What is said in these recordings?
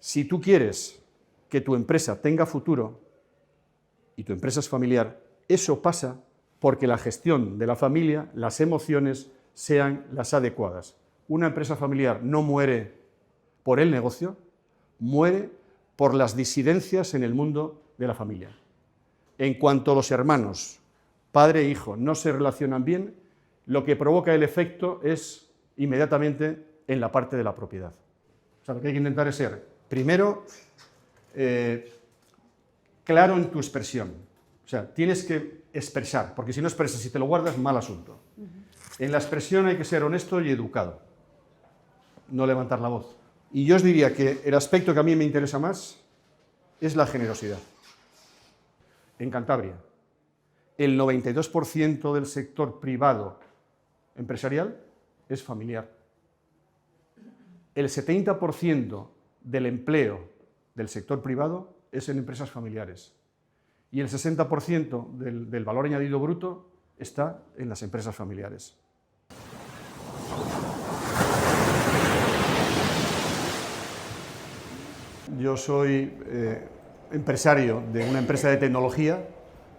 Si tú quieres que tu empresa tenga futuro y tu empresa es familiar, eso pasa porque la gestión de la familia, las emociones, sean las adecuadas. Una empresa familiar no muere por el negocio, muere por las disidencias en el mundo de la familia. En cuanto los hermanos, padre e hijo, no se relacionan bien, lo que provoca el efecto es inmediatamente en la parte de la propiedad. O sea, lo que hay que intentar es ser, primero, claro en tu expresión. O sea, tienes que expresar, porque si no expresas y te lo guardas, mal asunto. En la expresión hay que ser honesto y educado, no levantar la voz. Y yo os diría que el aspecto que a mí me interesa más es la generosidad. En Cantabria, el 92% del sector privado empresarial es familiar. El 70% del empleo del sector privado es en empresas familiares. Y el 60% del valor añadido bruto está en las empresas familiares. Yo soy empresario de una empresa de tecnología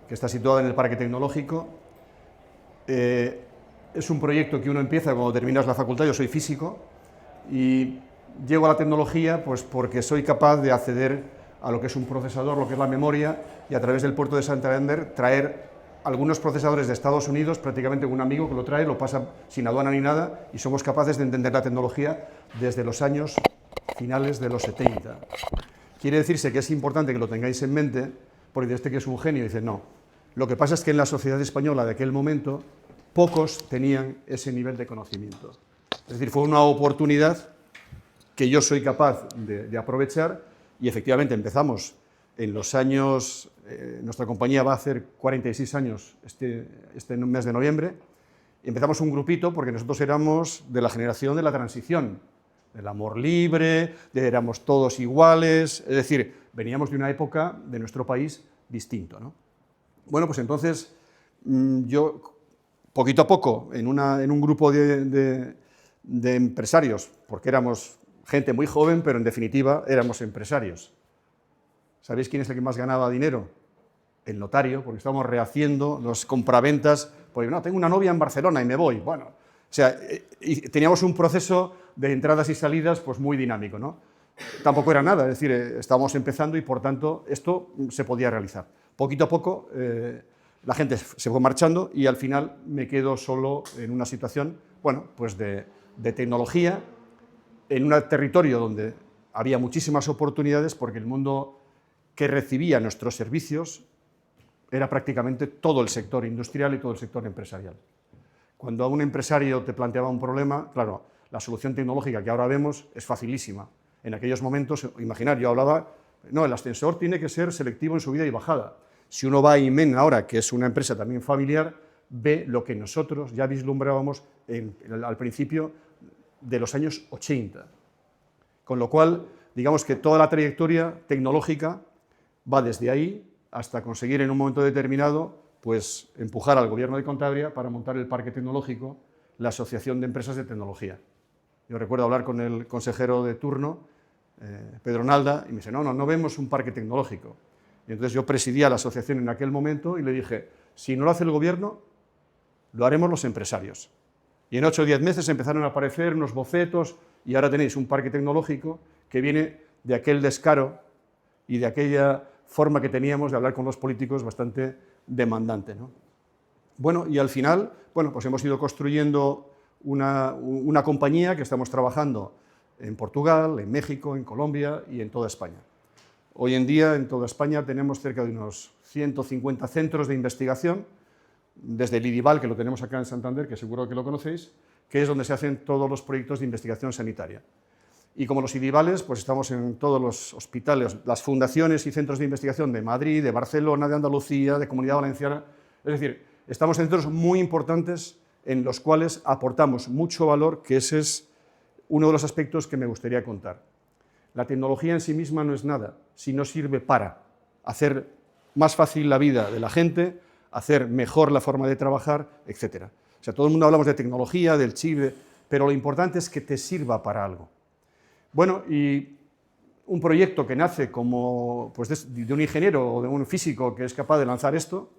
que está situada en el Parque Tecnológico. Es un proyecto que uno empieza cuando terminas la facultad. Yo soy físico y llego a la tecnología pues porque soy capaz de acceder a lo que es un procesador, lo que es la memoria, y a través del puerto de Santander traer algunos procesadores de Estados Unidos, prácticamente un amigo que lo trae, lo pasa sin aduana ni nada, y somos capaces de entender la tecnología desde los años finales de los 70. Quiere decirse que es importante que lo tengáis en mente, porque este que es un genio dice no. Lo que pasa es que en la sociedad española de aquel momento, pocos tenían ese nivel de conocimiento. Es decir, fue una oportunidad que yo soy capaz de aprovechar, y efectivamente empezamos en los años, nuestra compañía va a hacer 46 años este mes de noviembre, empezamos un grupito porque nosotros éramos de la generación de la transición, del amor libre, éramos todos iguales, es decir, veníamos de una época de nuestro país distinto, ¿no? Bueno, pues entonces yo, poquito a poco, en un grupo de empresarios, porque éramos gente muy joven, pero en definitiva éramos empresarios. ¿Sabéis quién es el que más ganaba dinero? El notario, porque estábamos rehaciendo los compraventas, porque no, tengo una novia en Barcelona y me voy. Bueno, o sea, y teníamos un proceso de entradas y salidas pues muy dinámico, ¿no? Tampoco era nada, es decir, estábamos empezando y por tanto esto se podía realizar. Poquito a poco la gente se fue marchando y al final me quedo solo en una situación, bueno, pues de tecnología, en un territorio donde había muchísimas oportunidades porque el mundo que recibía nuestros servicios era prácticamente todo el sector industrial y todo el sector empresarial. Cuando a un empresario te planteaba un problema, claro, la solución tecnológica que ahora vemos es facilísima. En aquellos momentos, imaginar, yo hablaba, no, el ascensor tiene que ser selectivo en subida y bajada. Si uno va a IMEN ahora, que es una empresa también familiar, ve lo que nosotros ya vislumbrábamos al principio de los años 80. Con lo cual, digamos que toda la trayectoria tecnológica va desde ahí hasta conseguir en un momento determinado pues, empujar al Gobierno de Cantabria para montar el Parque Tecnológico, la Asociación de Empresas de Tecnología. Yo recuerdo hablar con el consejero de turno, Pedro Nalda, y me dice, no vemos un parque tecnológico. Y entonces yo presidía la asociación en aquel momento y le dije, si no lo hace el Gobierno, lo haremos los empresarios. Y en 8 o 10 meses empezaron a aparecer unos bocetos y ahora tenéis un parque tecnológico que viene de aquel descaro y de aquella forma que teníamos de hablar con los políticos bastante demandante, ¿no? Bueno, y al final, bueno, pues hemos ido construyendo una compañía que estamos trabajando en Portugal, en México, en Colombia y en toda España. Hoy en día en toda España tenemos cerca de unos 150 centros de investigación, desde el IDIVAL, que lo tenemos acá en Santander, que seguro que lo conocéis, que es donde se hacen todos los proyectos de investigación sanitaria. Y como los IDIVALes, pues estamos en todos los hospitales, las fundaciones y centros de investigación de Madrid, de Barcelona, de Andalucía, de Comunidad Valenciana. Es decir, estamos en centros muy importantes en los cuales aportamos mucho valor, que ese es uno de los aspectos que me gustaría contar. La tecnología en sí misma no es nada, si no sirve para hacer más fácil la vida de la gente, hacer mejor la forma de trabajar, etc. O sea, todo el mundo hablamos de tecnología, del chip, pero lo importante es que te sirva para algo. Bueno, y un proyecto que nace como, pues de un ingeniero o de un físico que es capaz de lanzar esto,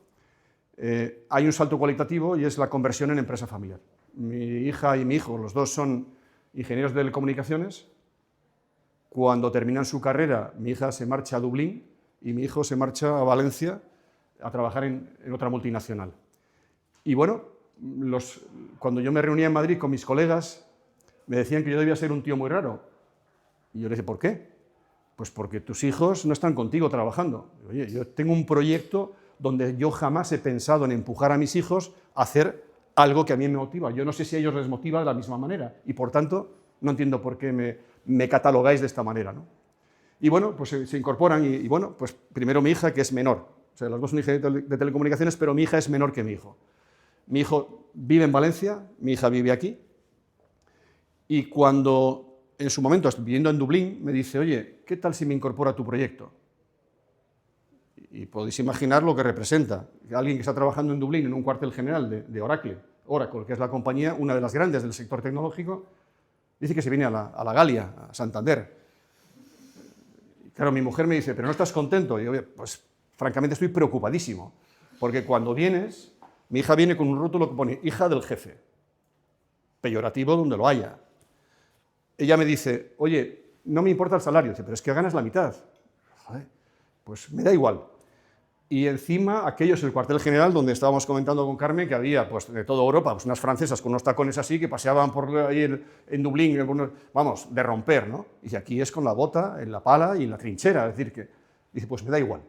hay un salto cualitativo y es la conversión en empresa familiar. Mi hija y mi hijo, los dos son ingenieros de telecomunicaciones. Cuando terminan su carrera, mi hija se marcha a Dublín y mi hijo se marcha a Valencia a trabajar en otra multinacional. Y bueno, cuando yo me reunía en Madrid con mis colegas, me decían que yo debía ser un tío muy raro. Y yo les dije, ¿por qué? Pues porque tus hijos no están contigo trabajando. Oye, yo tengo un proyecto donde yo jamás he pensado en empujar a mis hijos a hacer algo que a mí me motiva. Yo no sé si a ellos les motiva de la misma manera y, por tanto, no entiendo por qué me catalogáis de esta manera, ¿no? Y bueno, pues se incorporan y bueno, pues primero mi hija, que es menor. O sea, las dos son ingenieros de telecomunicaciones, pero mi hija es menor que mi hijo. Mi hijo vive en Valencia, mi hija vive aquí. Y cuando, en su momento, viviendo en Dublín, me dice, oye, ¿qué tal si me incorporo a tu proyecto? Y podéis imaginar lo que representa. Alguien que está trabajando en Dublín, en un cuartel general de Oracle, que es la compañía, una de las grandes del sector tecnológico, dice que se viene a la Galia, a Santander. Y claro, mi mujer me dice, ¿pero no estás contento? Y yo, pues, francamente, estoy preocupadísimo. Porque cuando vienes, mi hija viene con un rótulo que pone, hija del jefe. Peyorativo donde lo haya. Ella me dice, oye, no me importa el salario. Dice, pero es que ganas la mitad. Joder, pues me da igual. Y encima, aquello es el cuartel general donde estábamos comentando con Carmen que había pues, de toda Europa, pues, unas francesas con unos tacones así que paseaban por ahí en Dublín, vamos, de romper, ¿no? Y aquí es con la bota, en la pala y en la trinchera. Es decir, que dice, pues me da igual.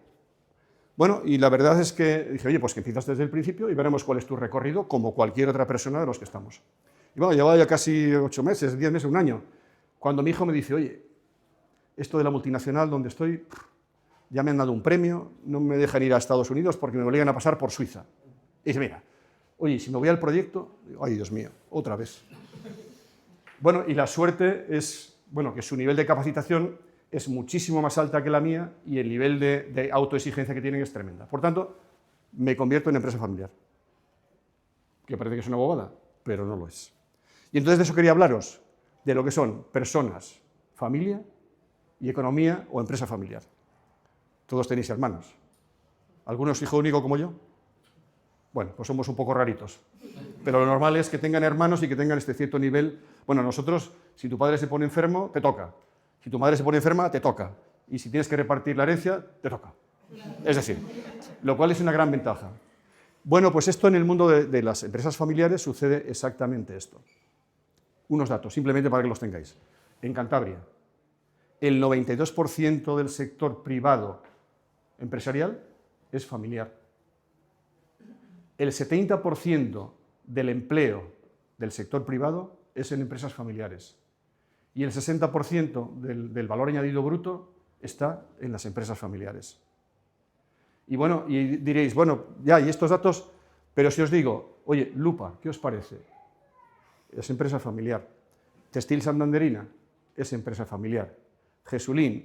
Bueno, y la verdad es que dije, oye, pues que empiezas desde el principio y veremos cuál es tu recorrido, como cualquier otra persona de los que estamos. Y bueno, llevaba ya casi 8 meses, 10 meses, un año, cuando mi hijo me dice, oye, esto de la multinacional donde estoy, ya me han dado un premio, no me dejan ir a Estados Unidos porque me obligan a pasar por Suiza. Y dice, mira, oye, si me voy al proyecto, digo, ay, Dios mío, otra vez. Bueno, y la suerte es, bueno, que su nivel de capacitación es muchísimo más alta que la mía y el nivel de autoexigencia que tienen es tremenda. Por tanto, me convierto en empresa familiar. Que parece que es una bobada, pero no lo es. Y entonces de eso quería hablaros, de lo que son personas, familia y economía o empresa familiar. Todos tenéis hermanos. ¿Algunos hijo único como yo? Bueno, pues somos un poco raritos. Pero lo normal es que tengan hermanos y que tengan este cierto nivel. Bueno, nosotros, si tu padre se pone enfermo, te toca. Si tu madre se pone enferma, te toca. Y si tienes que repartir la herencia, te toca. Es decir, lo cual es una gran ventaja. Bueno, pues esto en el mundo de las empresas familiares sucede exactamente esto. Unos datos, simplemente para que los tengáis. En Cantabria, el 92% del sector privado empresarial es familiar. El 70% del empleo del sector privado es en empresas familiares. Y el 60% del valor añadido bruto está en las empresas familiares. Y bueno, y diréis, bueno, ya, y estos datos, pero si os digo, oye, Lupa, ¿qué os parece? Es empresa familiar. Textil Santanderina es empresa familiar. Joselín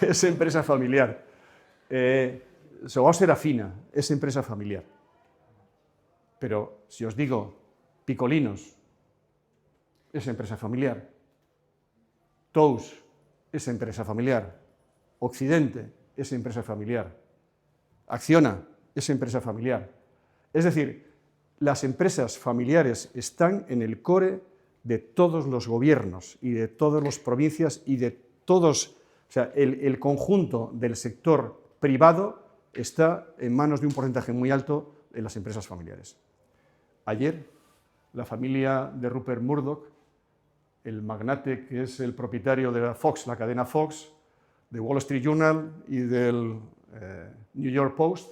es empresa familiar. Sogao Serafina es empresa familiar. Pero si os digo Picolinos, es empresa familiar. Tous es empresa familiar. Occidente es empresa familiar. Acciona es empresa familiar. Es decir, las empresas familiares están en el core de todos los gobiernos y de todas las provincias y de todos, o sea, el conjunto del sector privado está en manos de un porcentaje muy alto en las empresas familiares. Ayer, la familia de Rupert Murdoch, el magnate que es el propietario de la Fox, la cadena Fox, de Wall Street Journal y del New York Post,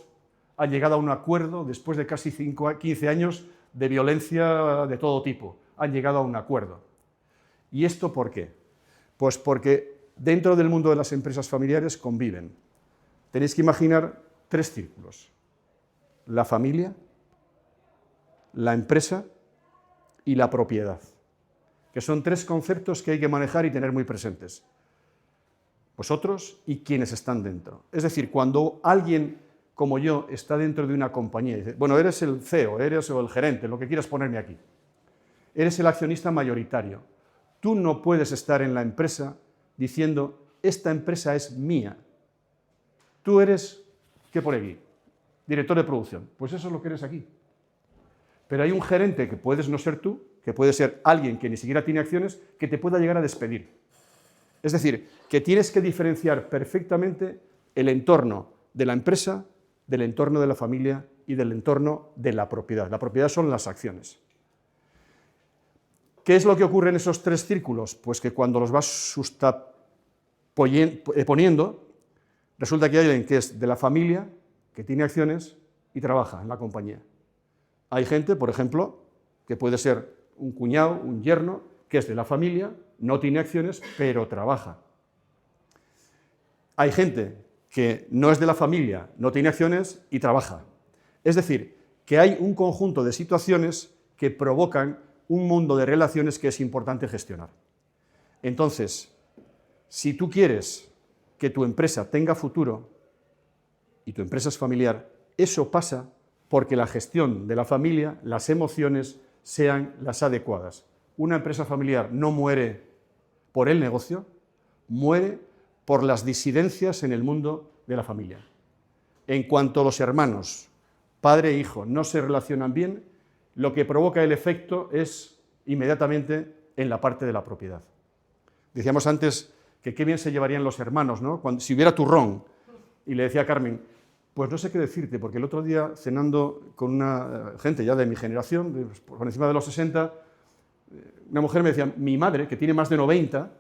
han llegado a un acuerdo después de casi 15 años de violencia de todo tipo. Han llegado a un acuerdo. ¿Y esto por qué? Pues porque dentro del mundo de las empresas familiares conviven. Tenéis que imaginar 3 círculos. La familia, la empresa y la propiedad, que son 3 conceptos que hay que manejar y tener muy presentes. Vosotros y quienes están dentro. Es decir, cuando alguien como yo está dentro de una compañía y dice, bueno, eres el CEO, eres el gerente, lo que quieras ponerme aquí. Eres el accionista mayoritario. Tú no puedes estar en la empresa diciendo, esta empresa es mía. Tú eres, ¿qué pone aquí? Director de producción. Pues eso es lo que eres aquí. Pero hay un gerente que puedes no ser tú, que puede ser alguien que ni siquiera tiene acciones, que te pueda llegar a despedir. Es decir, que tienes que diferenciar perfectamente el entorno de la empresa, del entorno de la familia y del entorno de la propiedad. La propiedad son las acciones. ¿Qué es lo que ocurre en esos tres círculos? Pues que cuando los vas poniendo, resulta que hay alguien que es de la familia, que tiene acciones y trabaja en la compañía. Hay gente, por ejemplo, que puede ser un cuñado, un yerno, que es de la familia, no tiene acciones, pero trabaja. Hay gente que no es de la familia, no tiene acciones y trabaja. Es decir, que hay un conjunto de situaciones que provocan un mundo de relaciones que es importante gestionar. Entonces, si tú quieres que tu empresa tenga futuro y tu empresa es familiar, eso pasa porque la gestión de la familia, las emociones, sean las adecuadas. Una empresa familiar no muere por el negocio, muere por las disidencias en el mundo de la familia. En cuanto los hermanos, padre e hijo, no se relacionan bien, lo que provoca el efecto es inmediatamente en la parte de la propiedad. Decíamos antes que qué bien se llevarían los hermanos, ¿no? Si hubiera turrón, y le decía a Carmen, pues no sé qué decirte, porque el otro día cenando con una gente ya de mi generación, por encima de los 60, una mujer me decía, mi madre, que tiene más de 90,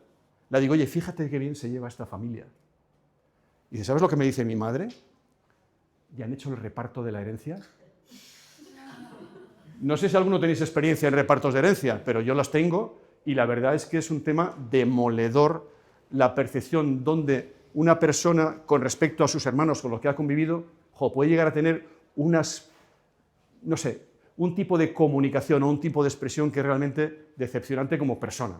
la digo, oye, fíjate qué bien se lleva esta familia. Y dice, ¿sabes lo que me dice mi madre? ¿Ya han hecho el reparto de la herencia? No sé si alguno tenéis experiencia en repartos de herencia, pero yo las tengo y la verdad es que es un tema demoledor la percepción donde una persona con respecto a sus hermanos con los que ha convivido puede llegar a tener un tipo de comunicación o un tipo de expresión que es realmente decepcionante como persona.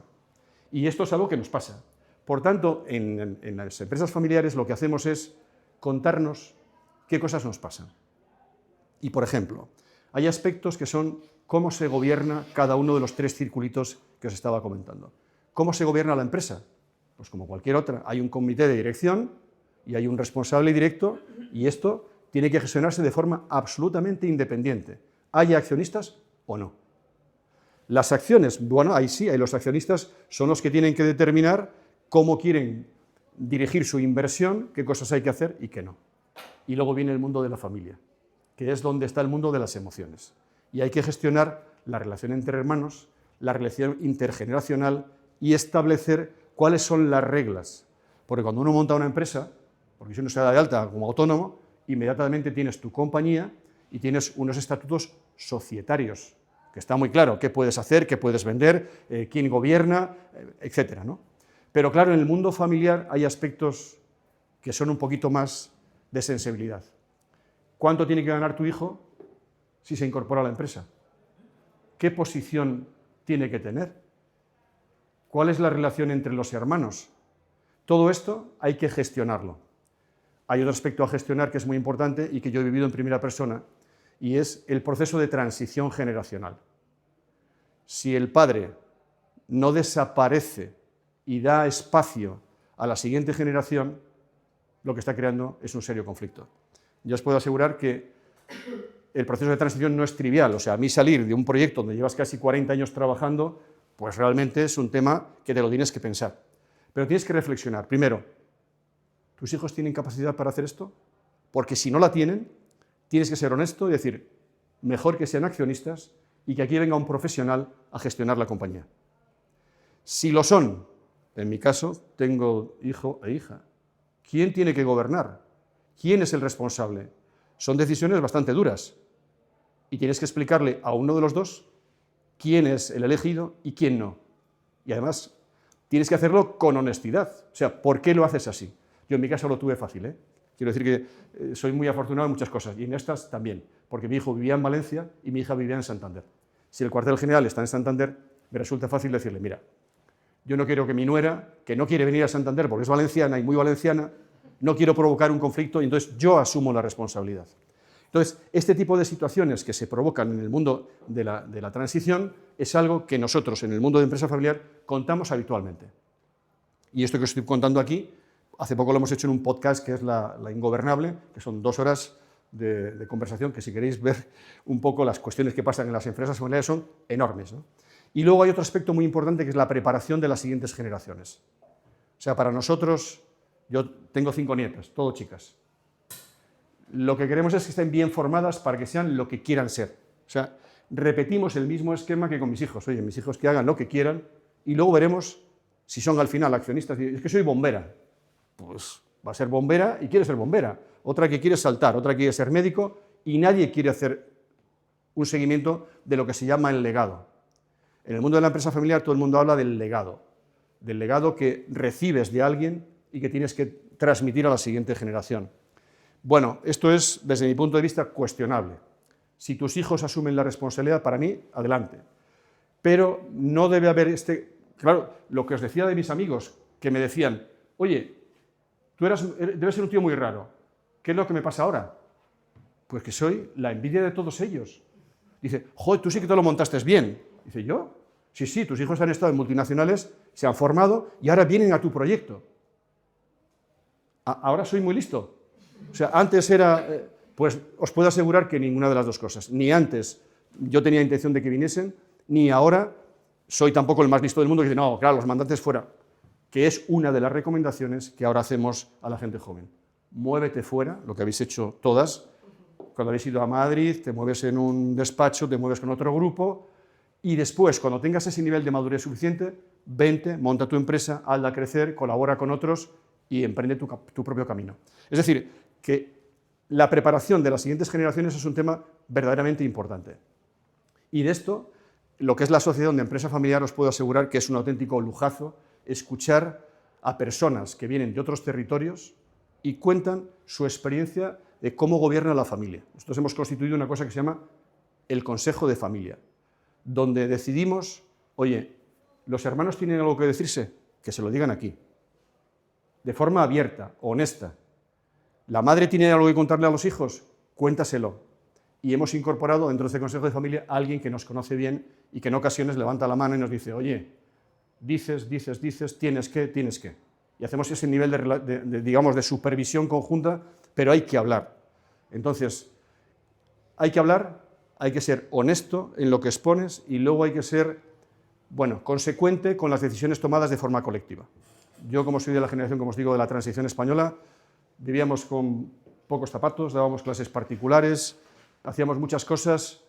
Y esto es algo que nos pasa. Por tanto, en las empresas familiares lo que hacemos es contarnos qué cosas nos pasan. Y, por ejemplo, hay aspectos que son cómo se gobierna cada uno de los tres circulitos que os estaba comentando. ¿Cómo se gobierna la empresa? Pues como cualquier otra, hay un comité de dirección y hay un responsable directo y esto tiene que gestionarse de forma absolutamente independiente, haya accionistas o no. Las acciones, bueno, ahí sí, ahí los accionistas son los que tienen que determinar cómo quieren dirigir su inversión, qué cosas hay que hacer y qué no. Y luego viene el mundo de la familia, que es donde está el mundo de las emociones. Y hay que gestionar la relación entre hermanos, la relación intergeneracional y establecer cuáles son las reglas. Porque cuando uno monta una empresa, porque si uno se da de alta como autónomo, inmediatamente tienes tu compañía y tienes unos estatutos societarios, que está muy claro qué puedes hacer, qué puedes vender, quién gobierna, etcétera, ¿no? Pero claro, en el mundo familiar hay aspectos que son un poquito más de sensibilidad. ¿Cuánto tiene que ganar tu hijo si se incorpora a la empresa? ¿Qué posición tiene que tener? ¿Cuál es la relación entre los hermanos? Todo esto hay que gestionarlo. Hay otro aspecto a gestionar que es muy importante y que yo he vivido en primera persona, y es el proceso de transición generacional. Si el padre no desaparece y da espacio a la siguiente generación, lo que está creando es un serio conflicto. Yo os puedo asegurar que el proceso de transición no es trivial. O sea, a mí salir de un proyecto donde llevas casi 40 años trabajando, pues realmente es un tema que te lo tienes que pensar. Pero tienes que reflexionar. Primero, ¿tus hijos tienen capacidad para hacer esto? Porque si no la tienen, tienes que ser honesto y decir, mejor que sean accionistas y que aquí venga un profesional a gestionar la compañía. Si lo son, en mi caso, tengo hijo e hija. ¿Quién tiene que gobernar? ¿Quién es el responsable? Son decisiones bastante duras y tienes que explicarle a uno de los dos quién es el elegido y quién no. Y además, tienes que hacerlo con honestidad. O sea, ¿por qué lo haces así? Yo en mi caso lo tuve fácil, ¿eh? Quiero decir que soy muy afortunado en muchas cosas, y en estas también, porque mi hijo vivía en Valencia y mi hija vivía en Santander. Si el cuartel general está en Santander, me resulta fácil decirle, mira, yo no quiero que mi nuera, que no quiere venir a Santander porque es valenciana y muy valenciana, no quiero provocar un conflicto y entonces yo asumo la responsabilidad. Entonces, este tipo de situaciones que se provocan en el mundo de la transición es algo que nosotros, en el mundo de empresa familiar, contamos habitualmente. Y esto que os estoy contando aquí, hace poco lo hemos hecho en un podcast que es La Ingobernable, que son 2 horas de conversación, que si queréis ver un poco las cuestiones que pasan en las empresas familiares son enormes, ¿no? Y luego hay otro aspecto muy importante que es la preparación de las siguientes generaciones. O sea, para nosotros, yo tengo 5 nietas, todo chicas. Lo que queremos es que estén bien formadas para que sean lo que quieran ser. O sea, repetimos el mismo esquema que con mis hijos. Oye, mis hijos que hagan lo que quieran y luego veremos si son al final accionistas. Es que soy bombera. Pues va a ser bombera y quiere ser bombera. Otra que quiere saltar, otra que quiere ser médico y nadie quiere hacer un seguimiento de lo que se llama el legado. En el mundo de la empresa familiar todo el mundo habla del legado que recibes de alguien y que tienes que transmitir a la siguiente generación. Bueno, esto es, desde mi punto de vista, cuestionable. Si tus hijos asumen la responsabilidad, para mí, adelante. Pero no debe haber Claro, lo que os decía de mis amigos, que me decían, oye, tú debes ser un tío muy raro. ¿Qué es lo que me pasa ahora? Pues que soy la envidia de todos ellos. Dice, joder, tú sí que te lo montaste bien. Dice, ¿yo? Sí, tus hijos han estado en multinacionales, se han formado y ahora vienen a tu proyecto. Ahora soy muy listo. O sea, antes era, pues os puedo asegurar que ninguna de las dos cosas. Ni antes yo tenía intención de que viniesen, ni ahora soy tampoco el más listo del mundo que dice, no, claro, los mandantes fuera. Que es una de las recomendaciones que ahora hacemos a la gente joven. Muévete fuera, lo que habéis hecho todas. Cuando habéis ido a Madrid, te mueves en un despacho, te mueves con otro grupo, y después, cuando tengas ese nivel de madurez suficiente, vente, monta tu empresa, hazla crecer, colabora con otros y emprende tu propio camino. Es decir, que la preparación de las siguientes generaciones es un tema verdaderamente importante. Y de esto, lo que es la asociación de empresa familiar, os puedo asegurar que es un auténtico lujazo escuchar a personas que vienen de otros territorios y cuentan su experiencia de cómo gobierna la familia. Nosotros hemos constituido una cosa que se llama el Consejo de Familia, donde decidimos, oye, ¿los hermanos tienen algo que decirse? Que se lo digan aquí, de forma abierta, honesta. ¿La madre tiene algo que contarle a los hijos? Cuéntaselo. Y hemos incorporado dentro de este Consejo de Familia a alguien que nos conoce bien y que en ocasiones levanta la mano y nos dice, oye, dices, tienes que. Y hacemos ese nivel digamos, de supervisión conjunta, pero hay que hablar. Entonces, hay que hablar, hay que ser honesto en lo que expones y luego hay que ser, bueno, consecuente con las decisiones tomadas de forma colectiva. Yo, como soy de la generación, como os digo, de la transición española, vivíamos con pocos zapatos, dábamos clases particulares, hacíamos muchas cosas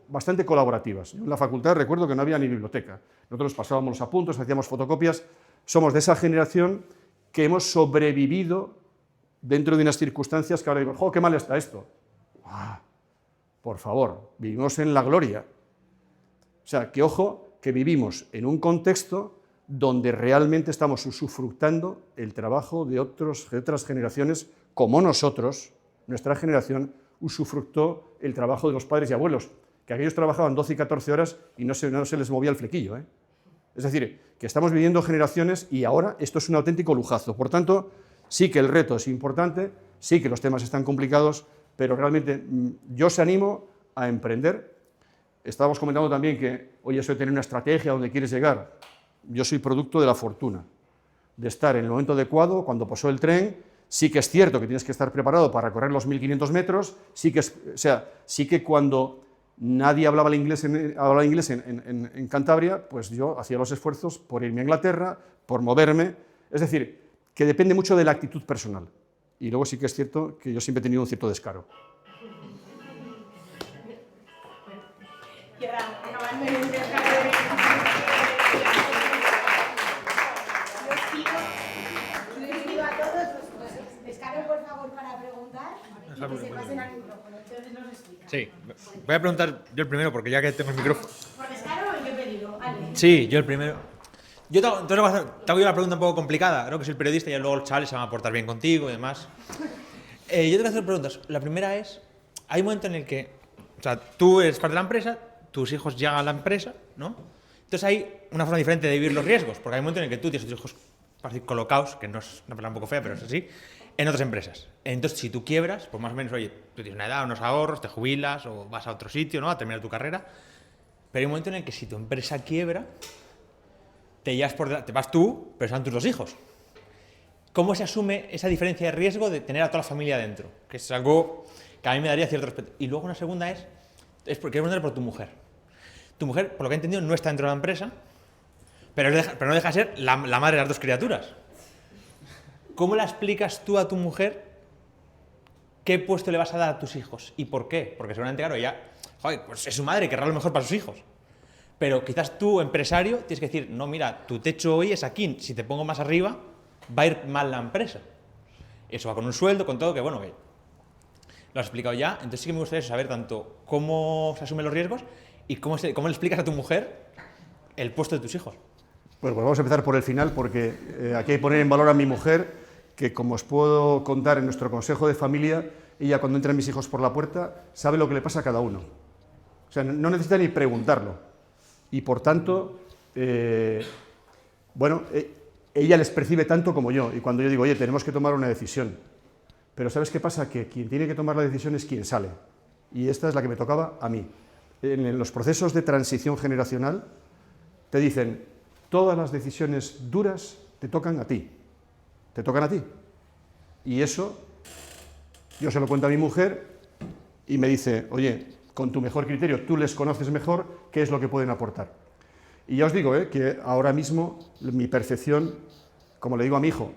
bastante colaborativas. Yo en la facultad recuerdo que no había ni biblioteca. Nosotros pasábamos los apuntes, hacíamos fotocopias. Somos de esa generación que hemos sobrevivido dentro de unas circunstancias que ahora digo, ¡jo, qué mal está esto! ¡Ah! Por favor, vivimos en la gloria. O sea, que ojo, que vivimos en un contexto donde realmente estamos usufructando el trabajo de otras generaciones, como nosotros, nuestra generación, usufructó el trabajo de los padres y abuelos, que aquellos trabajaban 12 y 14 horas y no se les movía el flequillo, ¿eh? Es decir, que estamos viviendo generaciones y ahora esto es un auténtico lujazo. Por tanto, sí que el reto es importante, sí que los temas están complicados, pero realmente yo os animo a emprender. Estábamos comentando también que, oye, eso de tener una estrategia donde quieres llegar. Yo soy producto de la fortuna, de estar en el momento adecuado, cuando pasó el tren. Sí que es cierto que tienes que estar preparado para correr los 1500 metros, sí que cuando nadie hablaba inglés en Cantabria, pues yo hacía los esfuerzos por irme a Inglaterra, por moverme. Es decir, que depende mucho de la actitud personal. Y luego sí que es cierto que yo siempre he tenido un cierto descaro. Sí, voy a preguntar yo el primero, porque ya que tengo el micrófono. ¿Por descaro o yo he pedido? Ale. Sí, yo el primero. Entonces te hago yo una pregunta un poco complicada, ¿no? Que soy el periodista y luego los chavales se van a portar bien contigo y demás. Yo te voy a hacer preguntas. La primera es, hay un momento en el que, o sea, tú eres parte de la empresa, tus hijos llegan a la empresa, ¿no? Entonces hay una forma diferente de vivir los riesgos, porque hay un momento en el que tú tienes a tus hijos colocados, que no es una palabra un poco fea, pero es así, en otras empresas. Entonces, si tú quiebras, pues más o menos, oye, tú tienes una edad, unos ahorros, te jubilas o vas a otro sitio, ¿no? A terminar tu carrera. Pero hay un momento en el que si tu empresa quiebra, te vas tú, pero están tus 2 hijos. ¿Cómo se asume esa diferencia de riesgo de tener a toda la familia dentro? Que es algo que a mí me daría cierto respeto. Y luego una segunda es porque quiero preguntar por tu mujer. Tu mujer, por lo que he entendido, no está dentro de la empresa, pero no deja de ser la madre de las 2 criaturas. ¿Cómo le explicas tú a tu mujer qué puesto le vas a dar a tus hijos y por qué? Porque seguramente, claro, ella, joder, pues es su madre y querrá lo mejor para sus hijos. Pero quizás tú, empresario, tienes que decir, no, mira, tu techo hoy es aquí, si te pongo más arriba, va a ir mal la empresa. Eso va con un sueldo, con todo, que bueno, que lo has explicado ya. Entonces sí que me gustaría saber tanto cómo se asumen los riesgos y cómo le explicas a tu mujer el puesto de tus hijos. Bueno, pues vamos a empezar por el final, porque aquí hay que poner en valor a mi mujer, que como os puedo contar en nuestro consejo de familia, ella cuando entran mis hijos por la puerta sabe lo que le pasa a cada uno. O sea, no necesita ni preguntarlo. Y por tanto, ella les percibe tanto como yo. Y cuando yo digo, oye, tenemos que tomar una decisión. Pero ¿sabes qué pasa? Que quien tiene que tomar la decisión es quien sale. Y esta es la que me tocaba a mí. En los procesos de transición generacional te dicen, todas las decisiones duras te tocan a ti. Te tocan a ti. Y eso, yo se lo cuento a mi mujer y me dice, oye, con tu mejor criterio, tú les conoces mejor, ¿qué es lo que pueden aportar? Y ya os digo que ahora mismo mi percepción, como le digo a mi hijo,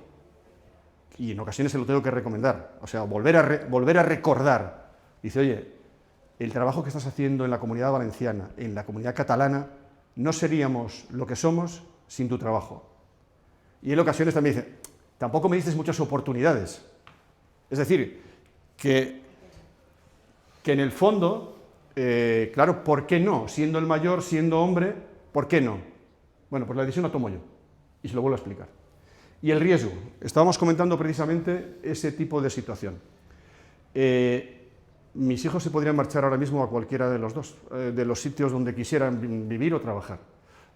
y en ocasiones se lo tengo que recomendar, o sea, volver a recordar, dice, oye, el trabajo que estás haciendo en la Comunidad Valenciana, en la Comunidad Catalana, no seríamos lo que somos sin tu trabajo. Y en ocasiones también dice, tampoco me dices muchas oportunidades. Es decir, que en el fondo, claro, ¿por qué no? Siendo el mayor, siendo hombre, ¿por qué no? Bueno, pues la decisión la tomo yo, y se lo vuelvo a explicar. Y el riesgo, estábamos comentando precisamente ese tipo de situación. Mis hijos se podrían marchar ahora mismo a cualquiera de los 2, de los sitios donde quisieran vivir o trabajar.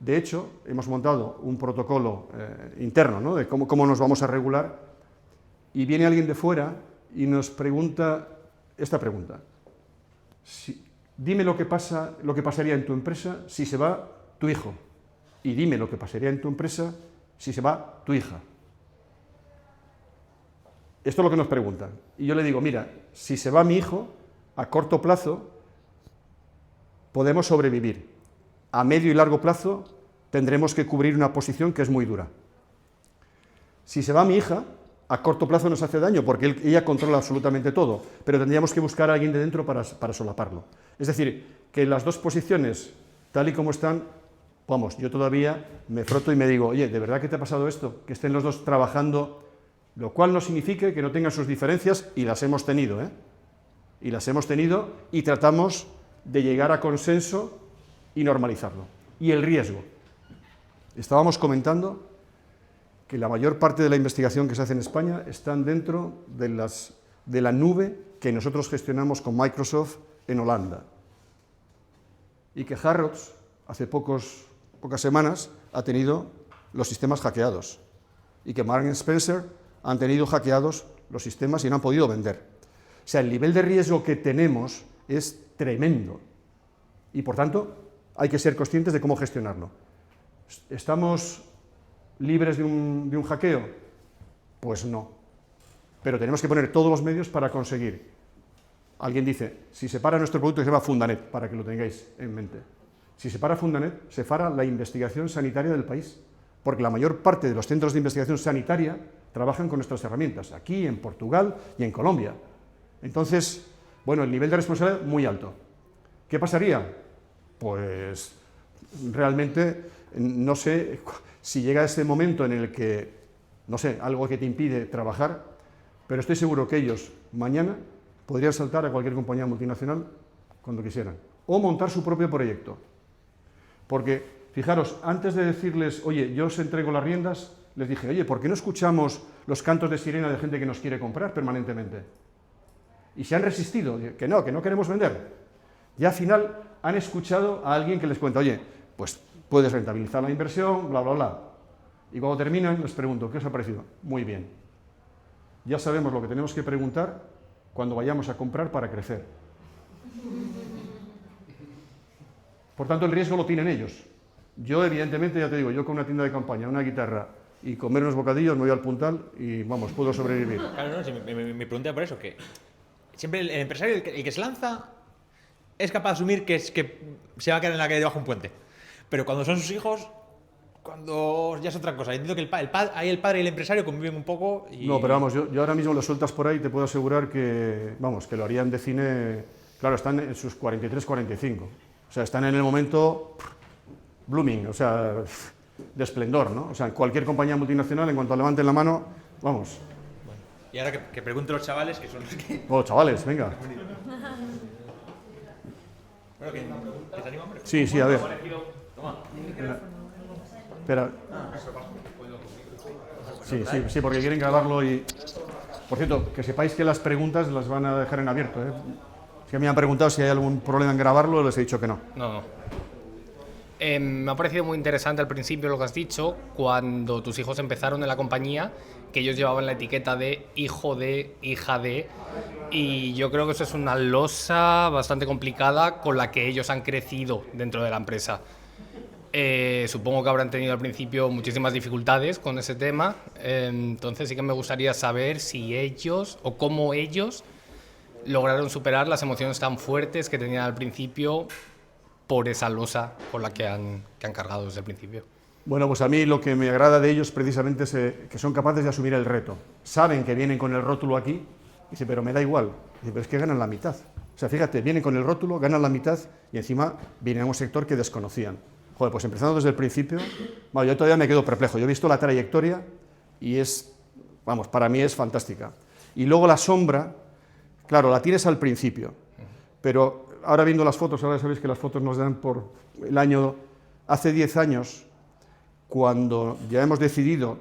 De hecho, hemos montado un protocolo interno, ¿no?, de cómo nos vamos a regular, y viene alguien de fuera y nos pregunta esta pregunta. Dime lo que pasaría en tu empresa si se va tu hijo, y dime lo que pasaría en tu empresa si se va tu hija. Esto es lo que nos preguntan. Y yo le digo, mira, si se va mi hijo, a corto plazo podemos sobrevivir. A medio y largo plazo tendremos que cubrir una posición que es muy dura. Si se va mi hija, a corto plazo nos hace daño, porque ella controla absolutamente todo, pero tendríamos que buscar a alguien de dentro para solaparlo. Es decir, que las 2 posiciones, tal y como están, vamos, yo todavía me froto y me digo, oye, ¿de verdad que te ha pasado esto? Que estén los 2 trabajando, lo cual no significa que no tengan sus diferencias, y las hemos tenido, y las hemos tenido, y tratamos de llegar a consenso y normalizarlo. Y el riesgo. Estábamos comentando que la mayor parte de la investigación que se hace en España están dentro de la nube que nosotros gestionamos con Microsoft en Holanda. Y que Harrods, hace pocas semanas, ha tenido los sistemas hackeados. Y que Marks & Spencer han tenido hackeados los sistemas y no han podido vender. O sea, el nivel de riesgo que tenemos es tremendo. Y por tanto, hay que ser conscientes de cómo gestionarlo. ¿Estamos libres de un hackeo? Pues no. Pero tenemos que poner todos los medios para conseguir. Alguien dice, si se para nuestro producto que se llama Fundanet, para que lo tengáis en mente. Si se para Fundanet, se para la investigación sanitaria del país. Porque la mayor parte de los centros de investigación sanitaria trabajan con nuestras herramientas, aquí, en Portugal y en Colombia. Entonces, bueno, el nivel de responsabilidad muy alto. ¿Qué pasaría? Pues realmente no sé si llega ese momento en el que, no sé, algo que te impide trabajar, pero estoy seguro que ellos mañana podrían saltar a cualquier compañía multinacional cuando quisieran, o montar su propio proyecto. Porque, fijaros, antes de decirles, oye, yo os entrego las riendas, les dije, oye, ¿por qué no escuchamos los cantos de sirena de gente que nos quiere comprar permanentemente? Y se han resistido, que no queremos vender. Y al final han escuchado a alguien que les cuenta, oye, pues puedes rentabilizar la inversión, bla, bla, bla. Y cuando terminan les pregunto, ¿qué os ha parecido? Muy bien. ya sabemos lo que tenemos que preguntar cuando vayamos a comprar para crecer. Por tanto, el riesgo lo tienen ellos. Yo, evidentemente, ya te digo, yo con una tienda de campaña, una guitarra y comer unos bocadillos, me voy al puntal y, vamos, puedo sobrevivir. Claro, no, si me pregunté por eso, que siempre el empresario, el que se lanza, es capaz de asumir que se va a quedar en la calle debajo de un puente. Pero cuando son sus hijos, cuando ya es otra cosa. Entiendo que ahí el padre y el empresario conviven un poco y... No, pero vamos, yo ahora mismo lo sueltas por ahí, te puedo asegurar que, vamos, que lo harían de cine, claro, están en sus 43, 45. O sea, están en el momento blooming, o sea, de esplendor, ¿no? O sea, cualquier compañía multinacional, en cuanto levanten la mano, vamos. Bueno, y ahora que pregunte a los chavales, que son los que... Oh, chavales, venga. Bueno, ¿que te anima, hombre? Sí, sí, a ver. Toma. Espera. Sí, porque quieren grabarlo y... Por cierto, que sepáis que las preguntas las van a dejar en abierto, ¿eh? Si me han preguntado si hay algún problema en grabarlo, les he dicho que no. No. Me ha parecido muy interesante al principio lo que has dicho, cuando tus hijos empezaron en la compañía, que ellos llevaban la etiqueta de hijo de, hija de, y yo creo que eso es una losa bastante complicada con la que ellos han crecido dentro de la empresa. Supongo que habrán tenido al principio muchísimas dificultades con ese tema, entonces sí que me gustaría saber si ellos o cómo ellos lograron superar las emociones tan fuertes que tenían al principio por esa losa con la que han cargado desde el principio. Bueno, pues a mí lo que me agrada de ellos precisamente es que son capaces de asumir el reto. Saben que vienen con el rótulo aquí, y dicen, pero me da igual. Dice, pero es que ganan la mitad. O sea, fíjate, vienen con el rótulo, ganan la mitad y encima vienen a un sector que desconocían. Joder, pues empezando desde el principio, bueno, yo todavía me quedo perplejo. Yo he visto la trayectoria y es, vamos, para mí es fantástica. Y luego la sombra, claro, la tienes al principio, pero ahora viendo las fotos, ahora sabéis que las fotos nos dan por el año, hace 10 años, cuando ya hemos decidido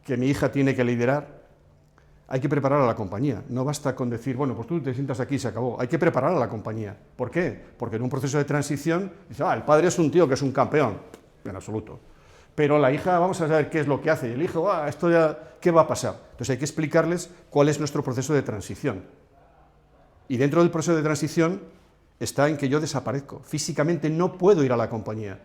que mi hija tiene que liderar, hay que preparar a la compañía. No basta con decir, bueno, pues tú te sientas aquí y se acabó. Hay que preparar a la compañía. ¿Por qué? Porque en un proceso de transición, dice, el padre es un tío que es un campeón. En absoluto. Pero la hija, vamos a saber qué es lo que hace. Y el hijo, esto ya, ¿qué va a pasar? Entonces hay que explicarles cuál es nuestro proceso de transición. Y dentro del proceso de transición está en que yo desaparezco. Físicamente no puedo ir a la compañía.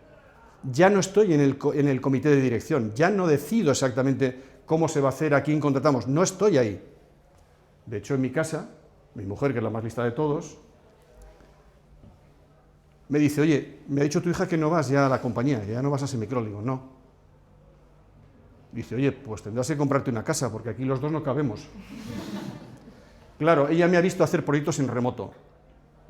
Ya no estoy en el comité de dirección. Ya no decido exactamente cómo se va a hacer, a quién contratamos. No estoy ahí. De hecho, en mi casa, mi mujer, que es la más lista de todos, me dice, oye, me ha dicho tu hija que no vas ya a la compañía, que ya no vas a Semicrol. Digo, no. Dice, oye, pues tendrás que comprarte una casa, porque aquí los dos no cabemos. Claro, ella me ha visto hacer proyectos en remoto.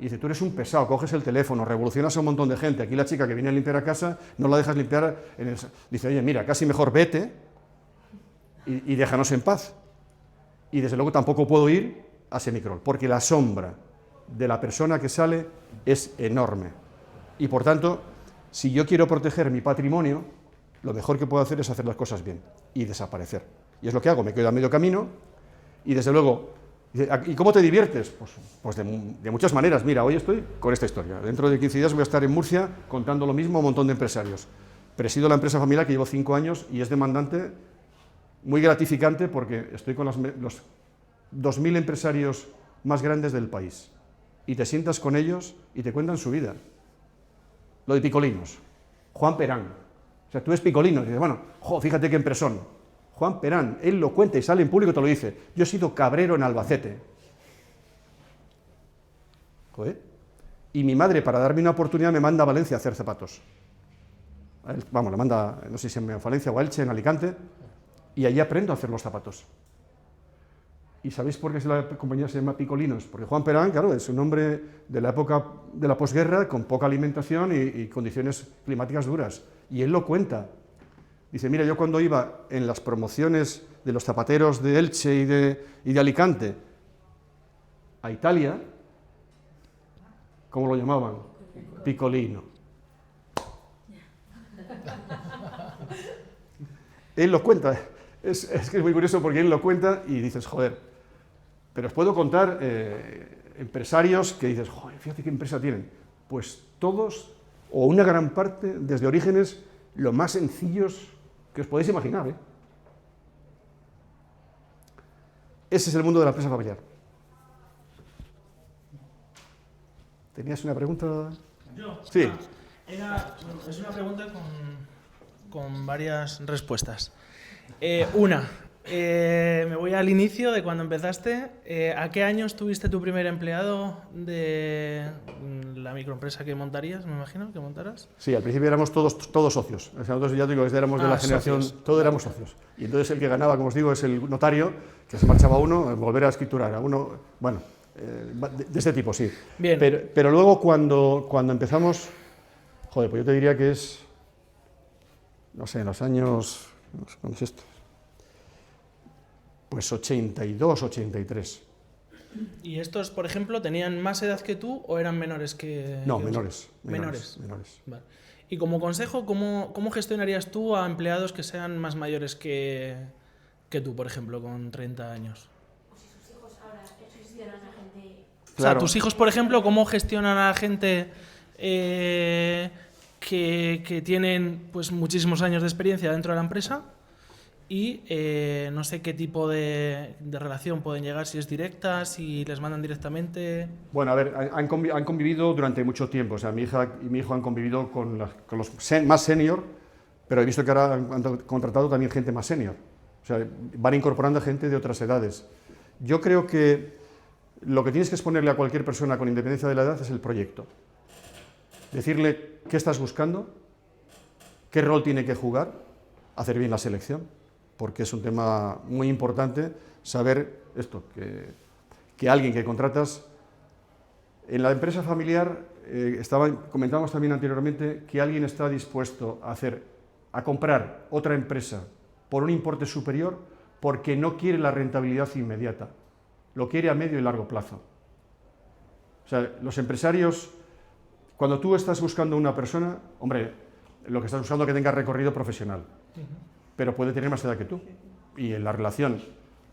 Y dice, tú eres un pesado, coges el teléfono, revolucionas a un montón de gente. Aquí la chica que viene a limpiar a casa, no la dejas limpiar en el... Dice, oye, mira, casi mejor vete y déjanos en paz. Y desde luego tampoco puedo ir a Semicrol, porque la sombra de la persona que sale es enorme. Y por tanto, si yo quiero proteger mi patrimonio, lo mejor que puedo hacer es hacer las cosas bien y desaparecer. Y es lo que hago, me quedo a medio camino y desde luego... ¿Y cómo te diviertes? Pues de muchas maneras. Mira, hoy estoy con esta historia. Dentro de 15 días voy a estar en Murcia contando lo mismo a un montón de empresarios. Presido la empresa familiar que llevo 5 años y es demandante, muy gratificante porque estoy con los 2.000 empresarios más grandes del país. Y te sientas con ellos y te cuentan su vida. Lo de Picolinos. Juan Perán. O sea, tú ves Picolinos y dices, bueno, fíjate qué empresón. Juan Perán, él lo cuenta y sale en público y te lo dice. Yo he sido cabrero en Albacete. Joder. Y mi madre, para darme una oportunidad, me manda a Valencia a hacer zapatos. Vamos, le manda, no sé si en Valencia o a Elche, en Alicante, y allí aprendo a hacer los zapatos. ¿Y sabéis por qué la compañía se llama Picolinos? Porque Juan Perán, claro, es un hombre de la época de la posguerra, con poca alimentación y condiciones climáticas duras. Y él lo cuenta. Dice, mira, yo cuando iba en las promociones de los zapateros de Elche y de Alicante a Italia, ¿cómo lo llamaban? Picolino. Él lo cuenta. Es que es muy curioso porque él lo cuenta y dices, joder, pero os puedo contar empresarios que dices, joder, fíjate qué empresa tienen. Pues todos, o una gran parte, desde orígenes lo más sencillos que os podéis imaginar, ¿eh? Ese es el mundo de la empresa familiar. ¿Tenías una pregunta? Yo. Sí. Es una pregunta con varias respuestas. Me voy al inicio de cuando empezaste. ¿A qué años tuviste tu primer empleado de la microempresa que montarías, me imagino, que montaras? Sí, al principio éramos todos socios. O sea, nosotros ya digo, éramos de la generación, socios. todos éramos socios. Y entonces el que ganaba, como os digo, es el notario, que se marchaba uno, volver a escriturar a uno, bueno, de este tipo, sí. Bien. Pero luego cuando empezamos, joder, pues yo te diría que es, no sé, en los años, no sé cuándo es esto, pues 82, 83. ¿Y estos, por ejemplo, tenían más edad que tú o eran menores que...? No, que menores. Menores. Vale. Y como consejo, ¿cómo gestionarías tú a empleados que sean más mayores que tú, por ejemplo, con 30 años? Pues si tus hijos ahora gestionan a gente... O sea, Claro. tus hijos, por ejemplo, ¿cómo gestionan a la gente que tienen pues muchísimos años de experiencia dentro de la empresa? Y no sé qué tipo de relación pueden llegar, si es directa, si les mandan directamente. Bueno, a ver, han convivido durante mucho tiempo. O sea, mi hija y mi hijo han convivido con los más senior, pero he visto que ahora han contratado también gente más senior. O sea, van incorporando gente de otras edades. Yo creo que lo que tienes que exponerle a cualquier persona con independencia de la edad es el proyecto. Decirle qué estás buscando, qué rol tiene que jugar, hacer bien la selección, porque es un tema muy importante saber esto, que alguien que contratas en la empresa familiar, comentábamos también anteriormente que alguien está dispuesto a comprar otra empresa por un importe superior porque no quiere la rentabilidad inmediata, lo quiere a medio y largo plazo. O sea, los empresarios, cuando tú estás buscando una persona, hombre, lo que estás buscando es que tenga recorrido profesional, pero puede tener más edad que tú. Y en la relación,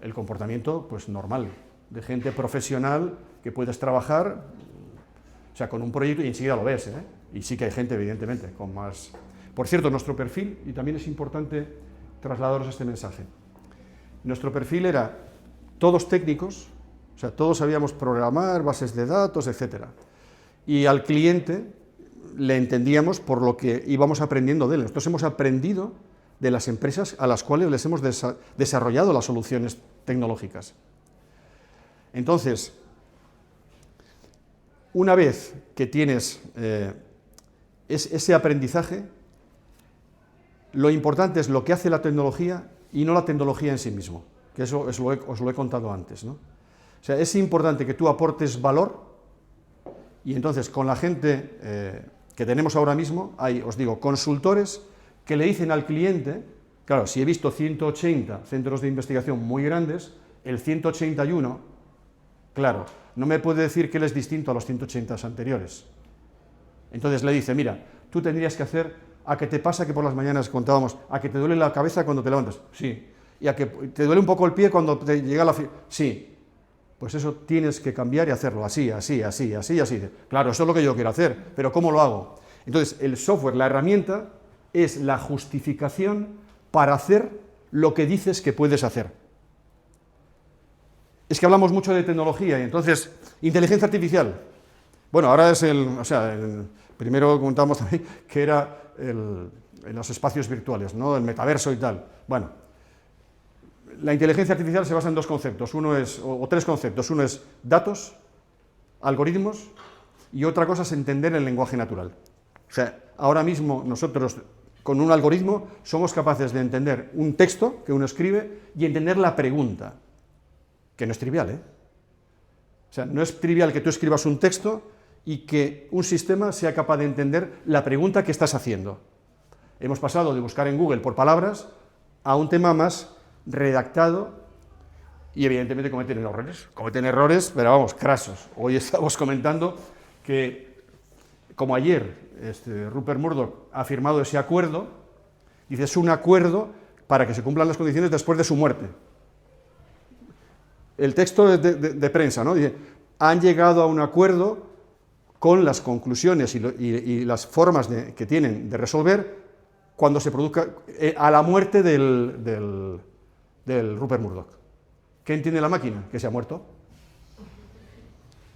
el comportamiento, pues normal, de gente profesional que puedes trabajar, o sea, con un proyecto y enseguida lo ves, ¿eh? Y sí que hay gente, evidentemente, con más... Por cierto, nuestro perfil, y también es importante trasladaros este mensaje, nuestro perfil era todos técnicos, o sea, todos sabíamos programar, bases de datos, etcétera. Y al cliente le entendíamos por lo que íbamos aprendiendo de él. Nosotros hemos aprendido de las empresas a las cuales les hemos desarrollado las soluciones tecnológicas. Entonces, una vez que tienes ese aprendizaje, lo importante es lo que hace la tecnología y no la tecnología en sí mismo, que eso os lo he contado antes, ¿no? O sea, es importante que tú aportes valor y entonces con la gente que tenemos ahora mismo, hay, os digo, consultores que le dicen al cliente, claro, si he visto 180 centros de investigación muy grandes, el 181, claro, no me puede decir que él es distinto a los 180 anteriores. Entonces le dice, mira, tú tendrías que hacer, a que te pasa que por las mañanas contábamos, a que te duele la cabeza cuando te levantas, sí, y a que te duele un poco el pie cuando te llega la sí, pues eso tienes que cambiar y hacerlo así, así, así, así, así. Claro, eso es lo que yo quiero hacer, pero ¿cómo lo hago? Entonces, el software, la herramienta, es la justificación para hacer lo que dices que puedes hacer. Es que hablamos mucho de tecnología y entonces, inteligencia artificial. Bueno, ahora es primero comentábamos también que era en los espacios virtuales, ¿no? El metaverso y tal. Bueno, la inteligencia artificial se basa en dos conceptos, o tres conceptos. Uno es datos, algoritmos, y otra cosa es entender el lenguaje natural. O sea, ahora mismo nosotros con un algoritmo somos capaces de entender un texto que uno escribe y entender la pregunta, que no es trivial, ¿eh? O sea, no es trivial que tú escribas un texto y que un sistema sea capaz de entender la pregunta que estás haciendo. Hemos pasado de buscar en Google por palabras a un tema más redactado y evidentemente cometen errores, pero vamos, crasos. Hoy estamos comentando que, como ayer Rupert Murdoch ha firmado ese acuerdo, dice, es un acuerdo para que se cumplan las condiciones después de su muerte. El texto de prensa, ¿no? Dice, han llegado a un acuerdo con las conclusiones y las formas que tienen de resolver cuando se produzca a la muerte del Rupert Murdoch. ¿Qué entiende la máquina? Que se ha muerto.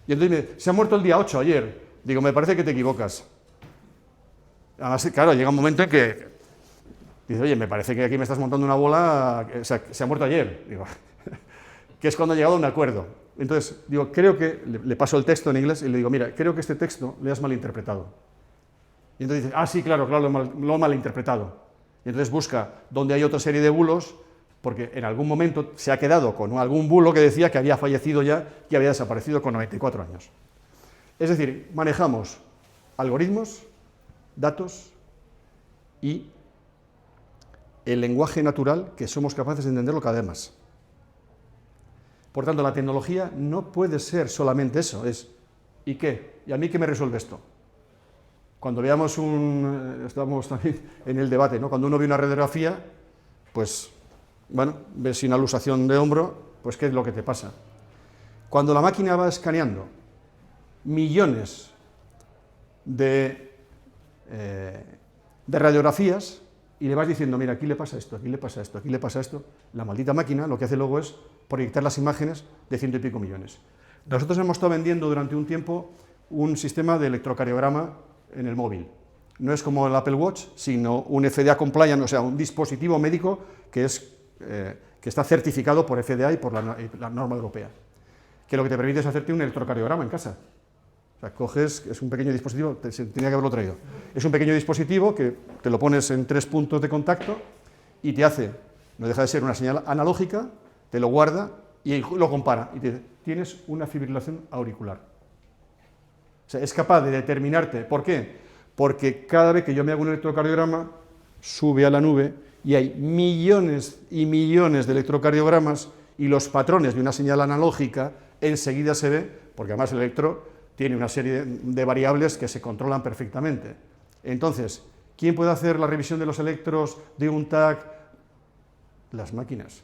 Y entonces me dice, se ha muerto el día 8 ayer. Digo, me parece que te equivocas. Además, claro, llega un momento en que dice, oye, me parece que aquí me estás montando una bola, o sea, se ha muerto ayer. Digo, que es cuando ha llegado a un acuerdo. Entonces, digo, creo que, le paso el texto en inglés y le digo, mira, creo que este texto le has malinterpretado. Y entonces dice, sí, claro, lo he malinterpretado. Y entonces busca donde hay otra serie de bulos, porque en algún momento se ha quedado con algún bulo que decía que había fallecido ya y había desaparecido con 94 años. Es decir, manejamos algoritmos, datos y el lenguaje natural que somos capaces de entenderlo cada vez más. Por tanto, la tecnología no puede ser solamente eso, es ¿y qué? ¿Y a mí qué me resuelve esto? Cuando veamos estamos también en el debate, ¿no? Cuando uno ve una radiografía, pues, bueno, ves una luxación de hombro, pues ¿qué es lo que te pasa? Cuando la máquina va escaneando millones de radiografías y le vas diciendo, mira, aquí le pasa esto, aquí le pasa esto, aquí le pasa esto, la maldita máquina lo que hace luego es proyectar las imágenes de 100 y pico millones. Nosotros hemos estado vendiendo durante un tiempo un sistema de electrocardiograma en el móvil. No es como el Apple Watch, sino un FDA compliant, o sea, un dispositivo médico que está certificado por FDA y por la norma europea, que lo que te permite es hacerte un electrocardiograma en casa. O sea, coges, es un pequeño dispositivo, tenía que haberlo traído, es un pequeño dispositivo que te lo pones en 3 puntos de contacto y te hace, no deja de ser una señal analógica, te lo guarda y lo compara y te dice, tienes una fibrilación auricular. O sea, es capaz de determinarte. ¿Por qué? Porque cada vez que yo me hago un electrocardiograma, sube a la nube y hay millones y millones de electrocardiogramas y los patrones de una señal analógica enseguida se ve, porque además el electro tiene una serie de variables que se controlan perfectamente. Entonces, ¿quién puede hacer la revisión de los electros de un TAC? Las máquinas.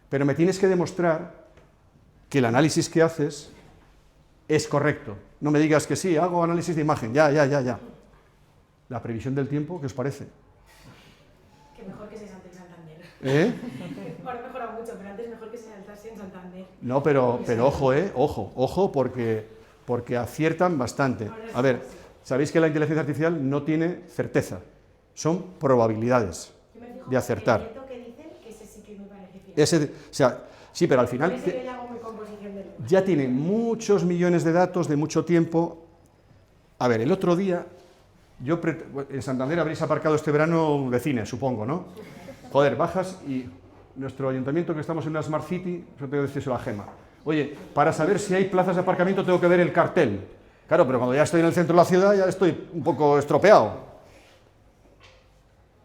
Pero me tienes que demostrar que el análisis que haces es correcto. No me digas que sí, hago análisis de imagen, ya. La previsión del tiempo, ¿qué os parece? Que mejor que se salte en Santander. Ahora mejora mucho, pero antes mejor que se saltase en Santander. No, pero ojo, porque aciertan bastante. A ver, sabéis que la inteligencia artificial no tiene certeza, son probabilidades de acertar. El que dicen que ese sí que me parece fiable. Sí, pero al final Ese que le hago mi composición del lenguaje. ya tiene muchos millones de datos de mucho tiempo. A ver, el otro día, en Santander habréis aparcado este verano de cine, supongo, ¿no? Joder, bajas y nuestro ayuntamiento, que estamos en una Smart City, eso tengo que decirse a Gema. Oye, para saber si hay plazas de aparcamiento tengo que ver el cartel. Claro, pero cuando ya estoy en el centro de la ciudad ya estoy un poco estropeado.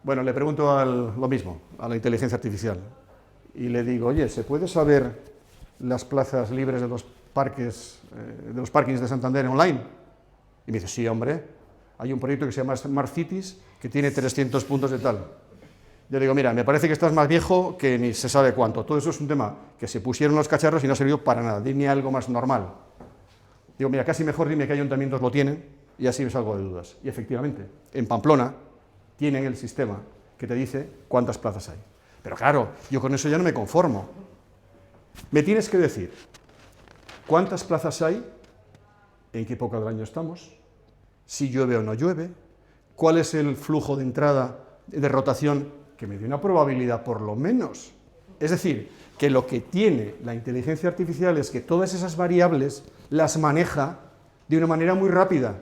Bueno, le pregunto lo mismo, a la inteligencia artificial. Y le digo, oye, ¿se puede saber las plazas libres de los parkings de Santander online? Y me dice, sí, hombre, hay un proyecto que se llama Smart Cities que tiene 300 puntos de tal. Yo digo, mira, me parece que estás más viejo que ni se sabe cuánto. Todo eso es un tema que se pusieron los cacharros y no ha servido para nada. Dime algo más normal. Digo, mira, casi mejor dime qué ayuntamientos lo tienen y así me salgo de dudas. Y efectivamente, en Pamplona tienen el sistema que te dice cuántas plazas hay. Pero claro, yo con eso ya no me conformo. Me tienes que decir cuántas plazas hay, en qué época del año estamos, si llueve o no llueve, cuál es el flujo de entrada, de rotación, que me dé una probabilidad por lo menos. Es decir, que lo que tiene la inteligencia artificial es que todas esas variables las maneja de una manera muy rápida.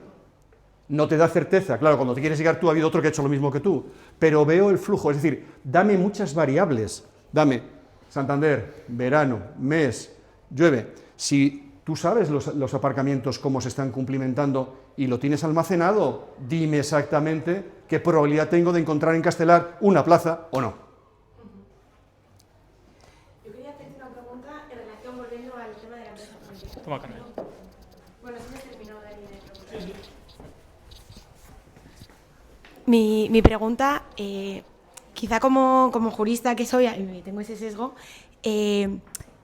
No te da certeza, claro, cuando te quieres llegar tú ha habido otro que ha hecho lo mismo que tú, pero veo el flujo, es decir, dame muchas variables, dame Santander, verano, mes, llueve. Si tú sabes los aparcamientos cómo se están cumplimentando y lo tienes almacenado, dime exactamente qué probabilidad tengo de encontrar en Castelar una plaza o no. Yo quería hacerte una pregunta en relación, volviendo al tema de la empresa pública. Toma, Carmen. Bueno, sí me he terminado de leer. Mi pregunta, quizá como jurista que soy, y tengo ese sesgo,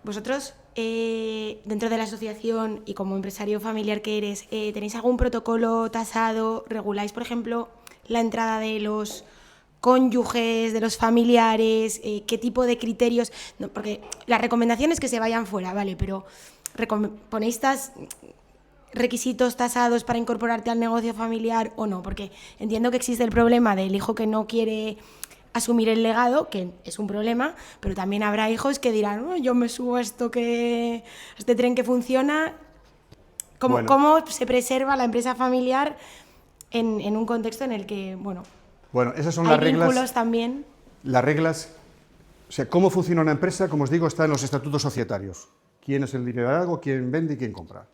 vosotros, dentro de la asociación y como empresario familiar que eres, ¿tenéis algún protocolo tasado? ¿Reguláis, por ejemplo, la entrada de los cónyuges, de los familiares, qué tipo de criterios, no, porque la recomendación es que se vayan fuera, vale, pero ¿ponéis requisitos tasados para incorporarte al negocio familiar o no? Porque entiendo que existe el problema del hijo que no quiere asumir el legado, que es un problema, pero también habrá hijos que dirán, oh, yo me subo a este tren que funciona. ¿Cómo se preserva la empresa familiar en un contexto en el que, bueno, esas son hay las reglas. vínculos también? Las reglas, o sea, cómo funciona una empresa, como os digo, está en los estatutos societarios. ¿Quién es el liderazgo, quién vende y quién compra?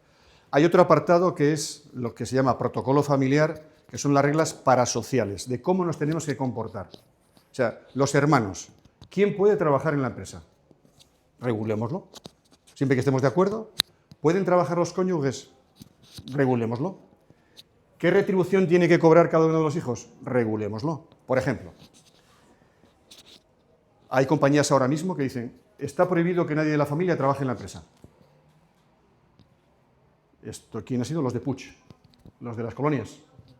Hay otro apartado que es lo que se llama protocolo familiar, que son las reglas parasociales, de cómo nos tenemos que comportar. O sea, los hermanos, ¿quién puede trabajar en la empresa? Regulémoslo. Siempre que estemos de acuerdo. ¿Pueden trabajar los cónyuges? Regulémoslo. ¿Qué retribución tiene que cobrar cada uno de los hijos? Regulémoslo. Por ejemplo, hay compañías ahora mismo que dicen, está prohibido que nadie de la familia trabaje en la empresa. ¿Quién ha sido? Los de Puig, los de las colonias,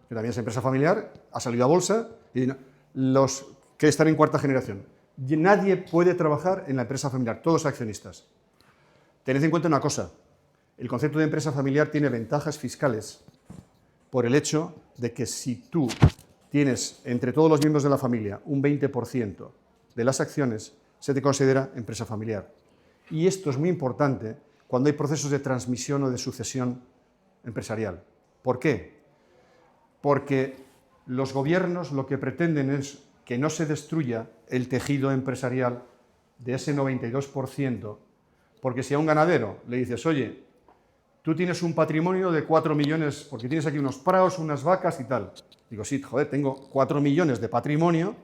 que también es empresa familiar, ha salido a bolsa, y los que están en cuarta generación. Nadie puede trabajar en la empresa familiar, todos accionistas. Tened en cuenta una cosa, el concepto de empresa familiar tiene ventajas fiscales por el hecho de que si tú tienes entre todos los miembros de la familia un 20% de las acciones, se te considera empresa familiar. Y esto es muy importante cuando hay procesos de transmisión o de sucesión empresarial. ¿Por qué? Porque los gobiernos lo que pretenden es que no se destruya el tejido empresarial de ese 92%, porque si a un ganadero le dices, oye, tú tienes un patrimonio de 4 millones, porque tienes aquí unos praos, unas vacas y tal. Digo, sí, joder, tengo 4 millones de patrimonio,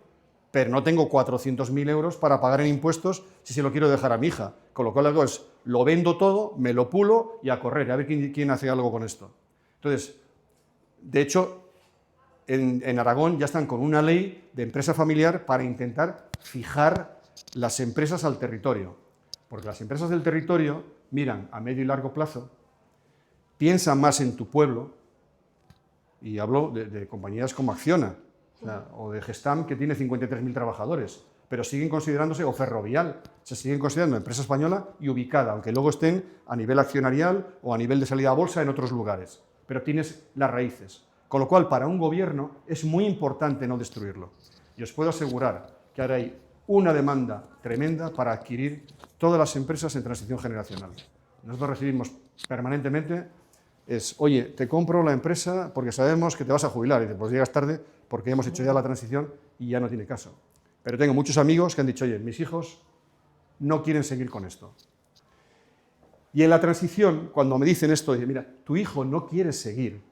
pero no tengo 400.000 euros para pagar en impuestos si se lo quiero dejar a mi hija. Con lo cual hago es, lo vendo todo, me lo pulo y a correr, a ver quién hace algo con esto. Entonces, de hecho, en Aragón ya están con una ley de empresa familiar para intentar fijar las empresas al territorio. Porque las empresas del territorio miran a medio y largo plazo, piensan más en tu pueblo, y hablo de compañías como Acciona, o de Gestam, que tiene 53.000 trabajadores, pero siguen considerándose, o Ferrovial, se siguen considerando empresa española y ubicada, aunque luego estén a nivel accionarial o a nivel de salida a bolsa en otros lugares, pero tienes las raíces. Con lo cual, para un gobierno es muy importante no destruirlo. Y os puedo asegurar que ahora hay una demanda tremenda para adquirir todas las empresas en transición generacional. Nosotros recibimos permanentemente, oye, te compro la empresa porque sabemos que te vas a jubilar. Y dices, pues llegas tarde porque hemos hecho ya la transición y ya no tiene caso. Pero tengo muchos amigos que han dicho, oye, mis hijos no quieren seguir con esto. Y en la transición, cuando me dicen esto, dicen, mira, tu hijo no quiere seguir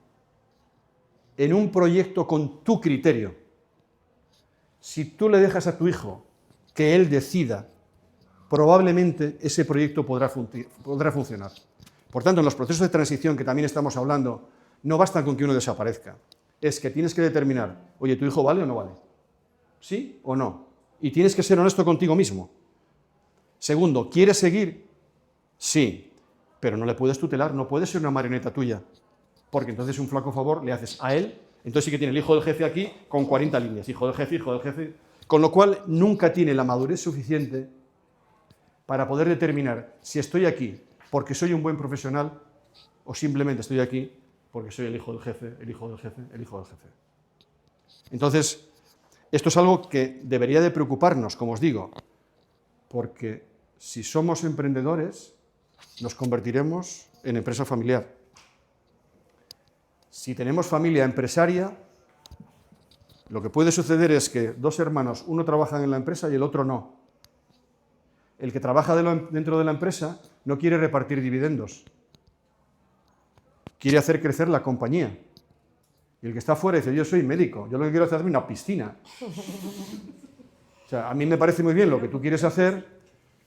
en un proyecto con tu criterio. Si tú le dejas a tu hijo que él decida, probablemente ese proyecto podrá funcionar. Por tanto, en los procesos de transición que también estamos hablando, no basta con que uno desaparezca. Es que tienes que determinar, oye, ¿tu hijo vale o no vale? ¿Sí o no? Y tienes que ser honesto contigo mismo. Segundo, ¿quieres seguir? Sí, pero no le puedes tutelar, no puedes ser una marioneta tuya. Porque entonces un flaco favor le haces a él, entonces sí que tiene el hijo del jefe aquí con 40 líneas, hijo del jefe, con lo cual nunca tiene la madurez suficiente para poder determinar si estoy aquí porque soy un buen profesional o simplemente estoy aquí porque soy el hijo del jefe, el hijo del jefe, el hijo del jefe. Entonces, esto es algo que debería de preocuparnos, como os digo, porque si somos emprendedores, nos convertiremos en empresa familiar. Si tenemos familia empresaria, lo que puede suceder es que dos hermanos, uno trabaja en la empresa y el otro no. El que trabaja dentro de la empresa no quiere repartir dividendos, quiere hacer crecer la compañía. Y el que está fuera dice, yo soy médico, yo lo que quiero hacer es una piscina. O sea, a mí me parece muy bien lo que tú quieres hacer,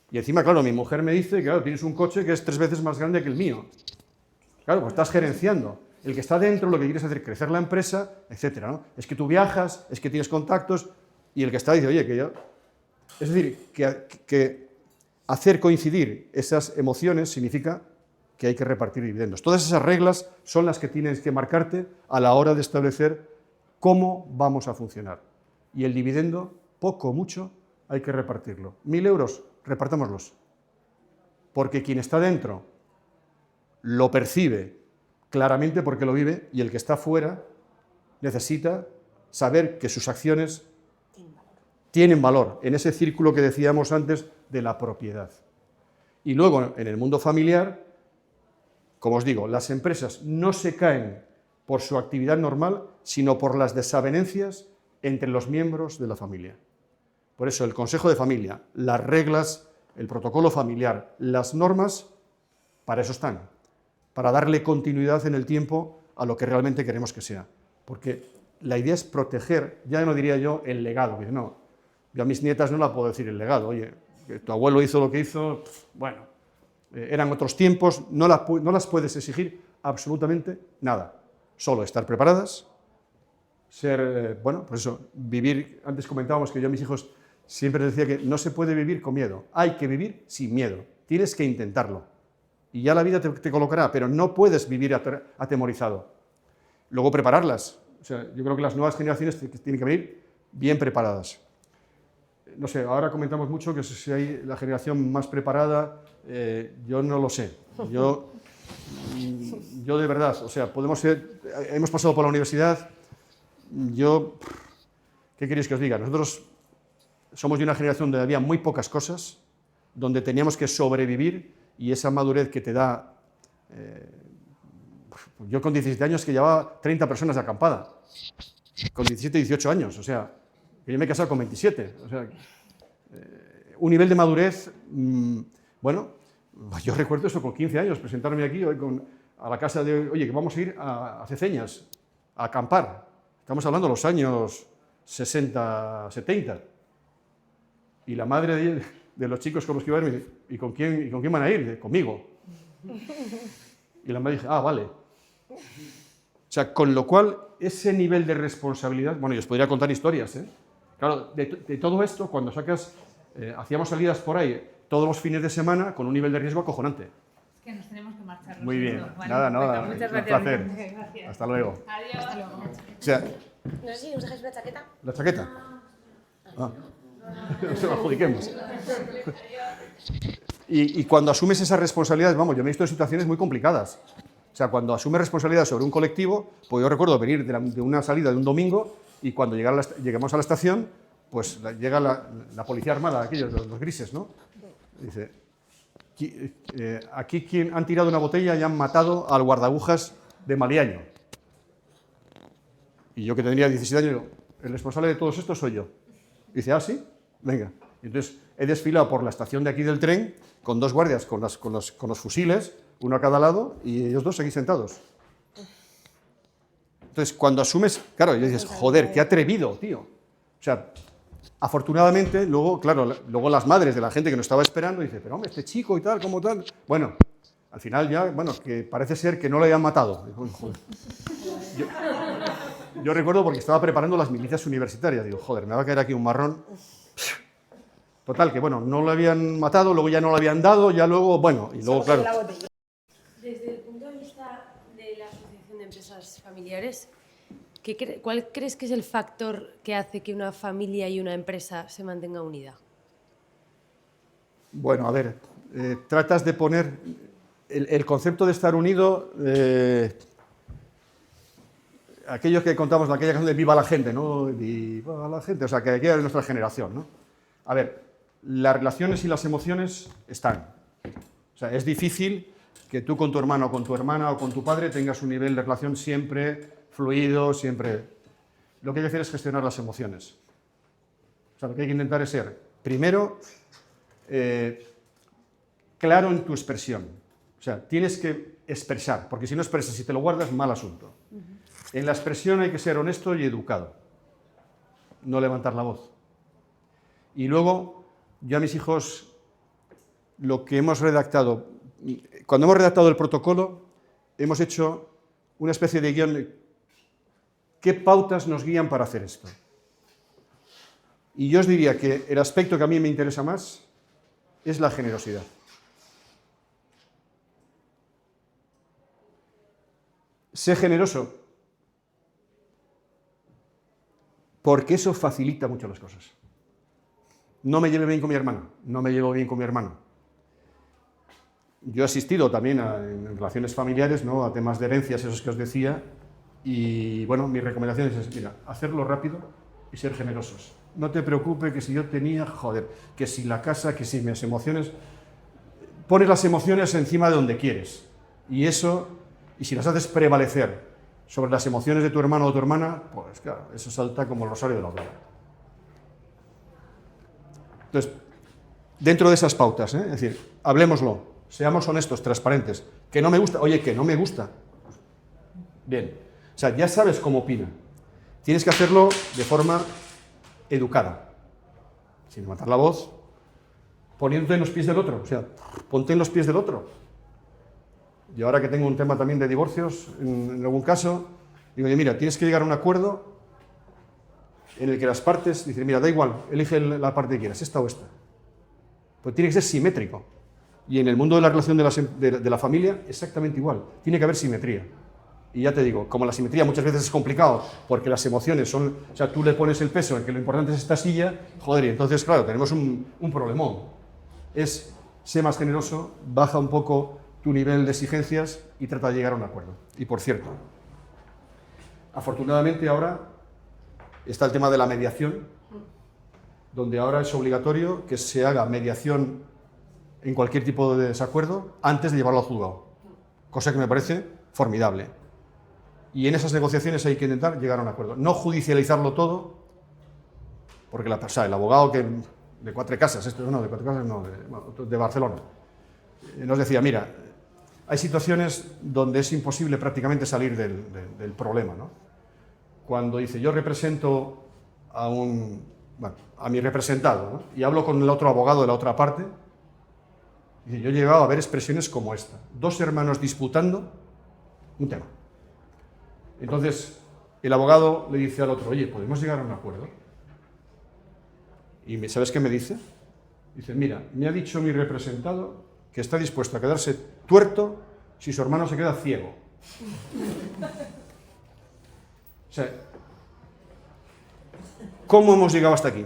y encima, claro, mi mujer me dice que claro, tienes un coche que es 3 veces más grande que el mío. Claro, pues estás gerenciando. El que está dentro lo que quiere es hacer crecer la empresa, etcétera, ¿no? Es que tú viajas, es que tienes contactos, y el que está dice, oye, que yo... Es decir, que hacer coincidir esas emociones significa que hay que repartir dividendos. Todas esas reglas son las que tienes que marcarte a la hora de establecer cómo vamos a funcionar. y el dividendo, poco o mucho, hay que repartirlo. 1.000 euros, repartámoslos. Porque quien está dentro lo percibe claramente porque lo vive, y el que está fuera necesita saber que sus acciones tienen valor en ese círculo que decíamos antes de la propiedad. Y luego, en el mundo familiar, como os digo, las empresas no se caen por su actividad normal, sino por las desavenencias entre los miembros de la familia. Por eso el consejo de familia, las reglas, el protocolo familiar, las normas, para eso están, para darle continuidad en el tiempo a lo que realmente queremos que sea. Porque la idea es proteger, ya no diría yo el legado, no, yo a mis nietas no la puedo decir el legado, oye, que tu abuelo hizo lo que hizo, bueno, eran otros tiempos, no las puedes exigir absolutamente nada, solo estar preparadas, ser, bueno, pues eso, vivir, antes comentábamos que yo a mis hijos siempre les decía que no se puede vivir con miedo, hay que vivir sin miedo, tienes que intentarlo, y ya la vida te colocará, pero no puedes vivir atemorizado. Luego prepararlas, o sea, yo creo que las nuevas generaciones tienen que venir bien preparadas. No sé, ahora comentamos mucho que si hay la generación más preparada, yo no lo sé. Yo de verdad, o sea, hemos pasado por la universidad, ¿qué queréis que os diga? Nosotros somos de una generación donde había muy pocas cosas, donde teníamos que sobrevivir, y esa madurez que te da... yo con 17 años que llevaba 30 personas de acampada, con 17, 18 años, o sea, que yo me he casado con 27, o sea, un nivel de madurez, bueno, yo recuerdo eso con 15 años, presentarme aquí a la casa de, oye, que vamos a ir a Ceceñas, a acampar, estamos hablando de los años 60, 70, y la madre de los chicos con los que iba a ir, ¿y con quién van a ir? Conmigo. Y la madre dice, vale. O sea, con lo cual, ese nivel de responsabilidad, bueno, yo os podría contar historias, ¿eh? Claro, de todo esto, cuando sacas, hacíamos salidas por ahí todos los fines de semana con un nivel de riesgo acojonante. Es que nos tenemos que marchar. Muy bien, Vale, nada, muchas un gracias. placer. Gracias. Hasta luego. Adiós. Hasta luego. O sea, No sé si os dejáis una chaqueta. ¿la chaqueta? No se la adjudiquemos. Y cuando asumes esas responsabilidades, vamos, yo me he visto en situaciones muy complicadas. O sea, cuando asumes responsabilidad sobre un colectivo, pues yo recuerdo venir de una salida de un domingo, y cuando llegamos a la estación, pues llega la policía armada, aquellos, los grises, ¿no? Dice, aquí han tirado una botella y han matado al guardabujas de Maliaño. Y yo, que tendría 17 años, digo, el responsable de todos estos soy yo. Dice, ¿sí? Venga. Y entonces he desfilado por la estación de aquí del tren con dos guardias con los fusiles, uno a cada lado, y ellos dos seguís sentados. Entonces, cuando asumes, claro, y dices, joder, qué atrevido, tío. O sea, afortunadamente, luego, claro, luego las madres de la gente que nos estaba esperando dicen, pero hombre, este chico y tal, ¿cómo tal? Bueno, al final ya, bueno, que parece ser que no lo habían matado. Yo recuerdo porque estaba preparando las milicias universitarias, digo, joder, me va a caer aquí un marrón. Total, que bueno, no lo habían matado, luego ya no lo habían dado, ya luego, bueno, y luego, claro. Desde el punto de vista de la Asociación de Empresas Familiares, ¿cuál crees que es el factor que hace que una familia y una empresa se mantenga unida? Bueno, a ver, tratas de poner el concepto de estar unido, aquello que contamos de aquella canción de Viva la gente, ¿no? Viva la gente, o sea, que aquella es nuestra generación, ¿no? A ver, las relaciones y las emociones están. O sea, es difícil que tú con tu hermano o con tu hermana o con tu padre tengas un nivel de relación siempre fluido, siempre... Lo que hay que hacer es gestionar las emociones. O sea, lo que hay que intentar es ser, primero, claro en tu expresión. O sea, tienes que expresar, porque si no expresas y te lo guardas, mal asunto. En la expresión hay que ser honesto y educado, no levantar la voz. Y luego, yo a mis hijos, lo que hemos redactado, cuando hemos redactado el protocolo, hemos hecho una especie de guión de qué pautas nos guían para hacer esto. Y yo os diría que el aspecto que a mí me interesa más es la generosidad. Sé generoso. porque eso facilita mucho las cosas. No me llevo bien con mi hermano, no me llevo bien con mi hermano. Yo he asistido también en relaciones familiares, ¿no?, a temas de herencias, esos que os decía, y bueno, mi recomendación es, mira, hacerlo rápido y ser generosos. No te preocupes que si yo tenía, joder, que si la casa, que si mis emociones... Pones las emociones encima de donde quieres, y eso, y si las haces prevalecer sobre las emociones de tu hermano o tu hermana, pues claro, eso salta como el rosario de la aurora. Entonces, dentro de esas pautas, es decir, hablémoslo, seamos honestos, transparentes. Que no me gusta, oye, que no me gusta. Bien, o sea, ya sabes cómo opina. Tienes que hacerlo de forma educada, sin levantar la voz, poniéndote en los pies del otro, o sea, ponte en los pies del otro. Y ahora que tengo un tema también de divorcios, en algún caso, digo, oye, mira, tienes que llegar a un acuerdo en el que las partes dicen, mira, da igual, elige la parte que quieras, esta o esta. Pues tiene que ser simétrico. Y en el mundo de la relación de la familia, exactamente igual. Tiene que haber simetría. Y ya te digo, como la simetría muchas veces es complicado, porque las emociones son... O sea, tú le pones el peso en que lo importante es esta silla, joder, y entonces, claro, tenemos un problemón. Sé más generoso, baja un poco tu nivel de exigencias y trata de llegar a un acuerdo. Y por cierto, afortunadamente ahora está el tema de la mediación, donde ahora es obligatorio que se haga mediación en cualquier tipo de desacuerdo antes de llevarlo al juzgado, cosa que me parece formidable. Y en esas negociaciones hay que intentar llegar a un acuerdo. No judicializarlo todo, porque el abogado que de Cuatro Casas, de Barcelona, nos decía, mira, hay situaciones donde es imposible prácticamente salir del problema, ¿no? Cuando dice, yo represento a mi representado, ¿no?, y hablo con el otro abogado de la otra parte, dice, yo he llegado a ver expresiones como esta, dos hermanos disputando un tema. Entonces, el abogado le dice al otro, oye, ¿podemos llegar a un acuerdo? Y ¿sabes qué me dice? Dice, mira, me ha dicho mi representado que está dispuesto a quedarse tuerto si su hermano se queda ciego. O sea, ¿cómo hemos llegado hasta aquí?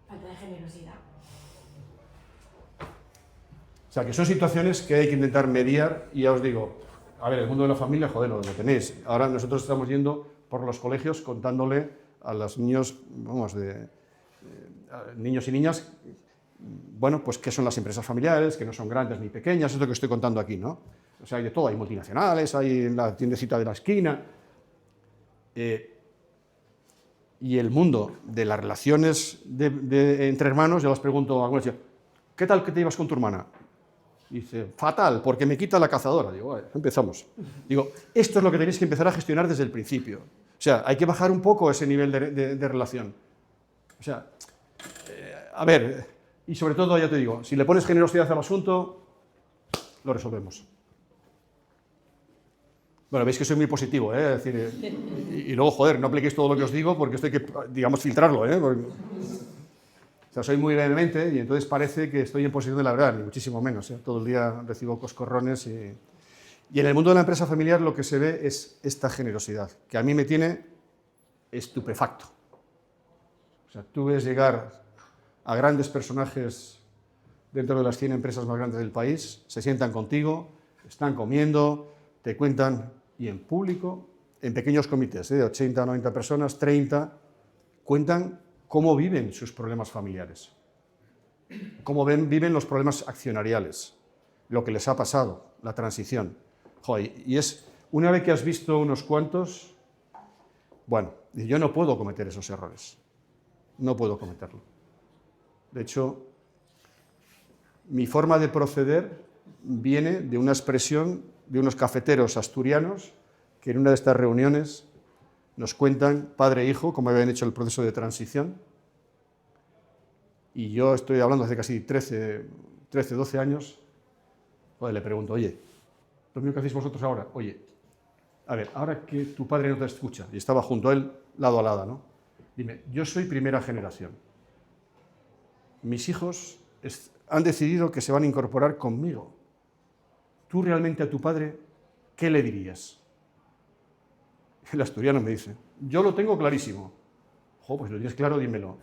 Falta de generosidad. O sea, que son situaciones que hay que intentar mediar, y ya os digo, a ver, el mundo de la familia, joder, lo tenéis. Ahora nosotros estamos yendo por los colegios contándole a los niños, niños y niñas, bueno, pues qué son las empresas familiares, que no son grandes ni pequeñas, es lo que estoy contando aquí, ¿no? O sea, hay de todo, hay multinacionales, hay la tiendecita de la esquina. Y el mundo de las relaciones entre hermanos, yo les pregunto a algunos, ¿qué tal que te ibas con tu hermana? Dice, fatal, porque me quita la cazadora. Digo, vale, empezamos. Digo, esto es lo que tenéis que empezar a gestionar desde el principio. O sea, hay que bajar un poco ese nivel de relación. O sea, a ver, y sobre todo, ya te digo, si le pones generosidad al asunto, lo resolvemos. Bueno, veis que soy muy positivo, ¿eh? Es decir, y luego, joder, no apliquéis todo lo que os digo porque esto hay que, digamos, filtrarlo, ¿eh? Porque, o sea, soy muy vehemente y entonces parece que estoy en posición de la verdad, ni muchísimo menos, ¿eh? Todo el día recibo coscorrones y en el mundo de la empresa familiar lo que se ve es esta generosidad, que a mí me tiene estupefacto. O sea, tú ves llegar a grandes personajes dentro de las 100 empresas más grandes del país, se sientan contigo, están comiendo, te cuentan, y en público, en pequeños comités, de 80 o 90 personas, 30, cuentan cómo viven sus problemas familiares, cómo viven los problemas accionariales, lo que les ha pasado, la transición. Joder, y es, una vez que has visto unos cuantos, bueno, yo no puedo cometer esos errores, no puedo cometerlo. De hecho, mi forma de proceder viene de una expresión de unos cafeteros asturianos que en una de estas reuniones nos cuentan, padre e hijo, cómo habían hecho el proceso de transición. Y yo estoy hablando hace casi 13, 12 años. Joder, le pregunto, oye, lo mismo que hacéis vosotros ahora, oye, a ver, ahora que tu padre no te escucha, y estaba junto a él, lado a lado, ¿no? Dime, yo soy primera generación. Mis hijos han decidido que se van a incorporar conmigo. ¿Tú realmente a tu padre qué le dirías? El asturiano me dice, yo lo tengo clarísimo. Jo, pues si lo tienes claro, dímelo,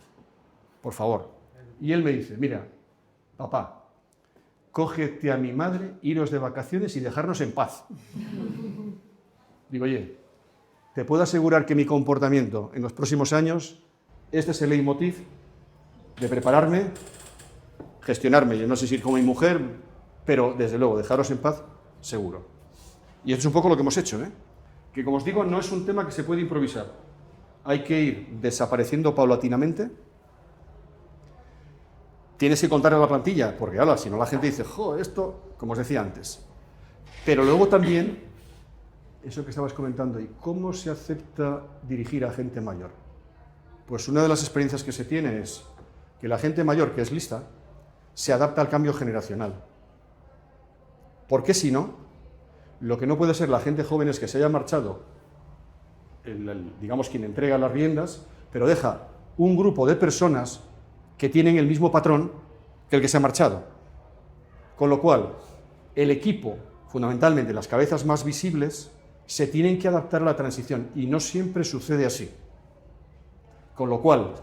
por favor. Y él me dice, mira, papá, cógete a mi madre, iros de vacaciones y dejarnos en paz. Digo, oye, te puedo asegurar que mi comportamiento en los próximos años, este es el leitmotiv de prepararme, gestionarme. Yo no sé si ir con mi mujer, pero desde luego, dejaros en paz, seguro. Y esto es un poco lo que hemos hecho, ¿eh? Que como os digo, no es un tema que se puede improvisar. Hay que ir desapareciendo paulatinamente. Tienes que contar a la plantilla, porque ahora, si no la gente dice, jo, esto, como os decía antes. Pero luego también, eso que estabas comentando, ¿y cómo se acepta dirigir a gente mayor? Pues una de las experiencias que se tiene es que la gente mayor, que es lista, se adapta al cambio generacional. Porque si no, lo que no puede ser la gente joven es que se haya marchado, digamos, quien entrega las riendas, pero deja un grupo de personas que tienen el mismo patrón que el que se ha marchado. Con lo cual, el equipo, fundamentalmente las cabezas más visibles, se tienen que adaptar a la transición y no siempre sucede así. Con lo cual,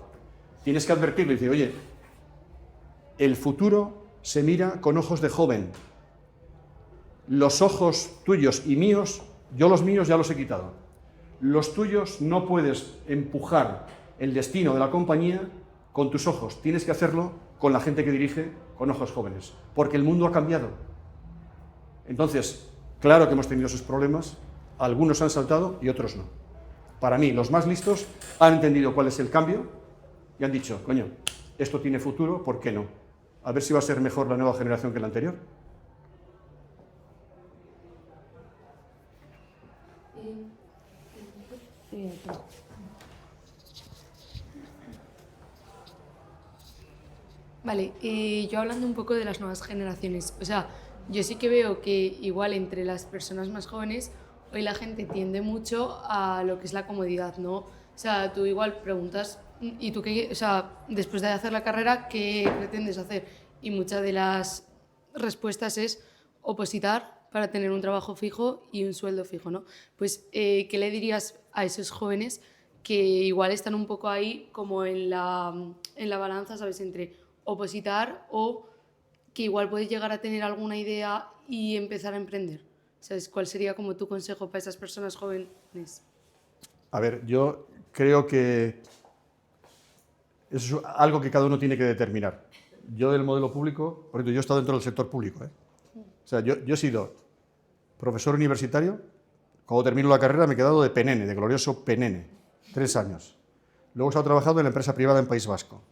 tienes que advertirle y decir, oye, el futuro se mira con ojos de joven. Los ojos tuyos y míos, yo los míos ya los he quitado. Los tuyos no puedes empujar el destino de la compañía con tus ojos. Tienes que hacerlo con la gente que dirige con ojos jóvenes, porque el mundo ha cambiado. Entonces, claro que hemos tenido esos problemas, algunos han saltado y otros no. Para mí, los más listos han entendido cuál es el cambio y han dicho, coño, esto tiene futuro, ¿por qué no? A ver si va a ser mejor la nueva generación que la anterior. Vale, yo hablando un poco de las nuevas generaciones, o sea, yo sí que veo que igual entre las personas más jóvenes hoy la gente tiende mucho a lo que es la comodidad, ¿no? O sea, tú igual preguntas, ¿y tú qué, o sea, después de hacer la carrera, qué pretendes hacer? Y muchas de las respuestas es opositar para tener un trabajo fijo y un sueldo fijo, ¿no? Pues, ¿qué le dirías a esos jóvenes que igual están un poco ahí como en la balanza, ¿sabes? Entre opositar o que igual puedes llegar a tener alguna idea y empezar a emprender. ¿Sabes? ¿Cuál sería como tu consejo para esas personas jóvenes? A ver, yo creo que eso es algo que cada uno tiene que determinar. Yo del modelo público, por ejemplo, yo he estado dentro del sector público, ¿eh? O sea, yo he sido profesor universitario, cuando termino la carrera me he quedado de penene, de glorioso penene, 3 años. Luego he estado trabajando en la empresa privada en País Vasco.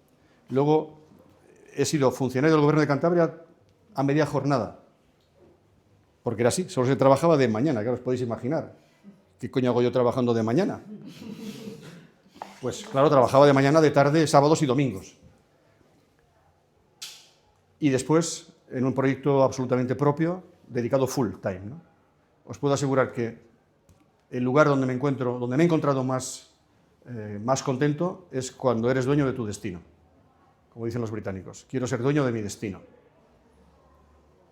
Luego he sido funcionario del Gobierno de Cantabria a media jornada, porque era así, solo se trabajaba de mañana, claro, os podéis imaginar. ¿Qué coño hago yo trabajando de mañana? Pues claro, trabajaba de mañana, de tarde, sábados y domingos. Y después, en un proyecto absolutamente propio, dedicado full time, ¿no? Os puedo asegurar que el lugar donde me encuentro, donde me he encontrado más contento es cuando eres dueño de tu destino, como dicen los británicos. Quiero ser dueño de mi destino.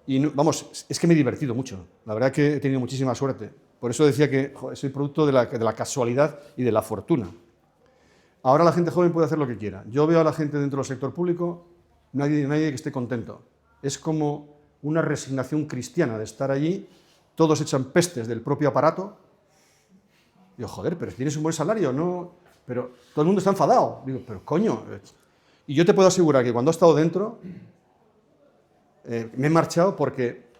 Y no, vamos, es que me he divertido mucho. La verdad que he tenido muchísima suerte. Por eso decía que soy producto de la casualidad y de la fortuna. Ahora la gente joven puede hacer lo que quiera. Yo veo a la gente dentro del sector público, nadie que esté contento. Es como una resignación cristiana de estar allí, todos echan pestes del propio aparato. Digo, joder, pero tienes un buen salario, ¿no? Pero todo el mundo está enfadado. Digo, pero coño. Y yo te puedo asegurar que cuando he estado dentro, me he marchado porque,